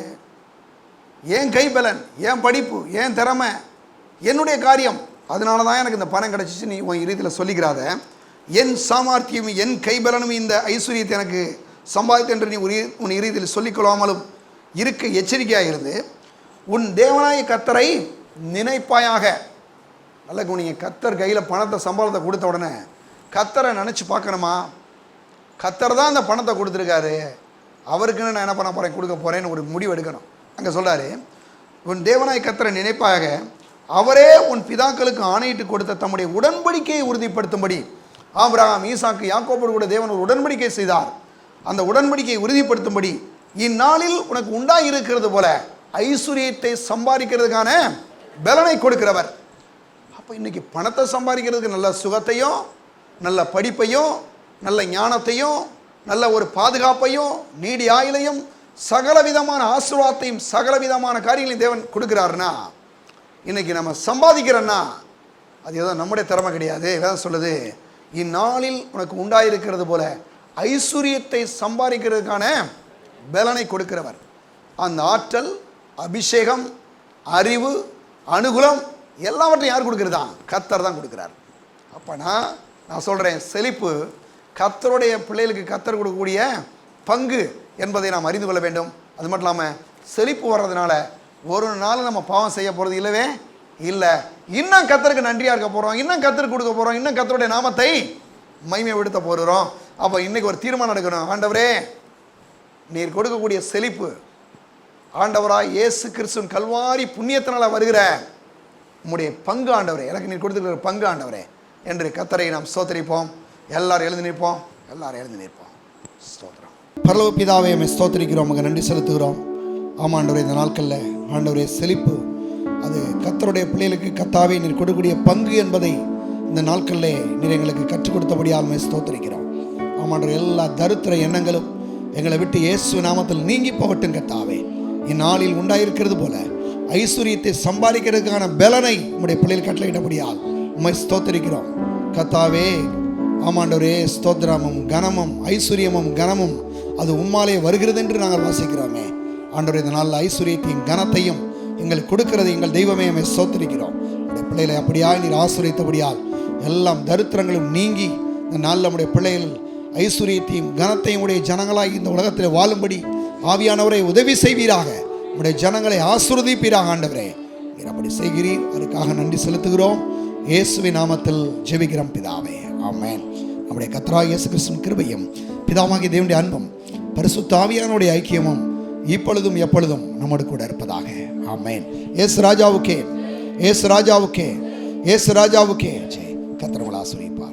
என் கைபலன், என் படிப்பு, என் திறமை, என்னுடைய காரியம், அதனால தான் எனக்கு இந்த பணம் கிடச்சிச்சு நீ உன் இதயத்தில் சொல்லிக்கிறாத. என் சாமர்த்தியமும் என் கைபலனும் இந்த ஐஸ்வர்யத்தை எனக்கு சம்பாதித்து என்று நீ உன் இதயத்தில் சொல்லிக்கொள்ளாமலும் இருக்க எச்சரிக்கையாக இருந்து உன் தேவனாய கர்த்தரை நினைப்பாயாக. நல்ல கவனிங்க, கர்த்தர் கையில் பணத்தை சம்பளத்தை கொடுத்த உடனே கர்த்தரை நினச்சி பார்க்கணுமா? கர்த்தர் தான் அந்த பணத்தை கொடுத்துருக்காரு, அவருக்குன்னு நான் என்ன பண்ண போகிறேன், கொடுக்க போகிறேன்னு ஒரு முடிவு எடுக்கணும். அங்கே சொல்கிறாரு, உன் தேவனாய் கர்த்தரை நினைப்பாக, அவரே உன் பிதாக்களுக்கு ஆணையிட்டு கொடுத்த தம்முடைய உடன்படிக்கையை உறுதிப்படுத்தும்படி ஆபிரகாம், ஈசாக்கு, யாக்கோபோடு கூட தேவன் ஒரு உடன்படிக்கை செய்தார். அந்த உடன்படிக்கையை உறுதிப்படுத்தும்படி இந்நாளில் உனக்கு உண்டாயிருக்கிறது போல ஐஸ்வர்யத்தை சம்பாதிக்கிறதுக்கான பலனை கொடுக்கிறவர். அப்போ இன்னைக்கு பணத்தை சம்பாதிக்கிறதுக்கு நல்ல சுகத்தையும், நல்ல படிப்பையும், நல்ல ஞானத்தையும், நல்ல ஒரு பாதுகாப்பையும், நீடி ஆயுளையும், சகல விதமான ஆசீர்வாதத்தையும், சகல விதமான காரியங்களையும் தேவன் கொடுக்கிறாருன்னா, இன்னைக்கு நம்ம சம்பாதிக்கிறோன்னா அது ஏதோ நம்முடைய திறமை கிடையாது. வேதம் சொல்லுது, இந்நாளில் உனக்கு உண்டாயிருக்கிறது போல ஐஸ்வர்யத்தை சம்பாதிக்கிறதுக்கான பலனை கொடுக்கிறவர். அந்த ஆற்றல், அபிஷேகம், அறிவு, அனுகூலம் எல்லாவற்றையும் யார் கொடுக்கிறதா? கர்த்தர் தான் கொடுக்கிறார். அப்போ நான் சொல்கிறேன், செழிப்பு கர்த்தருடைய பிள்ளைகளுக்கு கர்த்தர் கொடுக்கக்கூடிய பங்கு என்பதை நாம் அறிந்து கொள்ள வேண்டும். அது மட்டும் இல்லாமல் செழிப்பு வர்றதுனால ஒரு நாள் நம்ம பாவம் செய்ய போகிறது இல்லவே இல்லை. இன்னும் கர்த்தருக்கு நன்றியாக இருக்க போகிறோம், இன்னும் கர்த்தருக்கு கொடுக்க போகிறோம், இன்னும் கர்த்தருடைய நாமத்தை மகிமைப்படுத்த போகிறோம். அப்போ இன்றைக்கி ஒரு தீர்மானம் எடுக்கணும். ஆண்டவரே, நீர் கொடுக்கக்கூடிய செழிப்பு, ஆண்டவராய் இயேசு கிறிஸ்துவின் கல்வாரி புண்ணியத்தினால் வருகிற உம்முடைய பங்கு ஆண்டவரே, எனக்கு நீர் கொடுத்துருக்கிற பங்கு ஆண்டவரே என்று கர்த்தரை நாம் ஸ்தோத்திரிப்போம். எல்லாரும் எழுந்து நிற்போம், எல்லாரும் எழுந்து நிற்போம். ஸ்தோத்திரம். பரலோக பிதாவே, நம்ம ஸ்தோத்திரிக்கிறோம், நமக்கு நன்றி செலுத்துகிறோம். ஆமாம் ஆண்டவரே, இந்த நாட்களில் ஆண்டவரே செழிப்பு அது கர்த்தருடைய பிள்ளைகளுக்கு கர்த்தாவே நீர் கொடுக்கக்கூடிய பங்கு என்பதை இந்த நாட்களிலே நீர் எங்களுக்கு கற்றுக் கொடுத்தபடியால் நம்ம ஸ்தோத்திரிக்கிறோம். ஆமாண்டவர், எல்லா தரித்திர எண்ணங்களும் எங்களை விட்டு இயேசு நாமத்தில் நீங்கி போகட்டும். கர்த்தாவே, இந்நாளில் உண்டாயிருக்கிறது போல ஐஸ்வர்யத்தை சம்பாதிக்கிறதுக்கான பலனை உம்முடைய பிள்ளைகள் கட்டளையிட்டபடியால் உம்மை ஸ்தோத்திரிக்கிறோம். கர்த்தாவே, ஆமாண்டவரே, ஸ்தோத்திரமும் கனமும் ஐஸ்வர்யமும் கனமும் அது உம்மாலே வருகிறது என்று நாங்கள் வாசிக்கிறோமே. ஆண்டவரே, இந்த நாளில் ஐஸ்வர்யத்தையும் கனத்தையும் எங்களுக்கு கொடுக்கிறது எங்கள் தெய்வமே, நம்மை ஸ்தோத்திரிக்கிறோம். நம்முடைய பிள்ளைகளை அப்படியாய் நீர் ஆசீர்வதித்தபடியால் எல்லாம் தரித்திரங்களும் நீங்கி இந்த நாளில் நம்முடைய பிள்ளைகள் ஐஸ்வர்யத்தையும் கனத்தையும் உடைய ஜனங்களாய் இந்த உலகத்தில் வாழும்படி ஆவியானவரை உதவி செய்வீராக. நம்முடைய ஜனங்களை ஆசீர்வதிப்பீராக. ஆண்டவரே, நீர் அப்படி செய்கிறீர், அதுக்காக நன்றி செலுத்துகிறோம். இயேசுவின் நாமத்தில் ஜெபிக்கிறோம் பிதாவே, ஆமென். நம்முடைய கர்த்தராகிய இயேசு கிறிஸ்துவின் கிருபையும் பிதாவாகிய தேவனுடைய அன்பும் பரிசுத்த ஆவியானவருடைய ஐக்கியமும் இப்பொழுதும் எப்பொழுதும் நம்மோடு கூட இருப்பதாக. ஆமென். இயேசு ராஜாவுக்கே, இயேசு ராஜாவுக்கே, இயேசு ராஜாவுக்கே ஜெய். கர்த்தர் உங்களை ஆசீர்வதிப்பார்.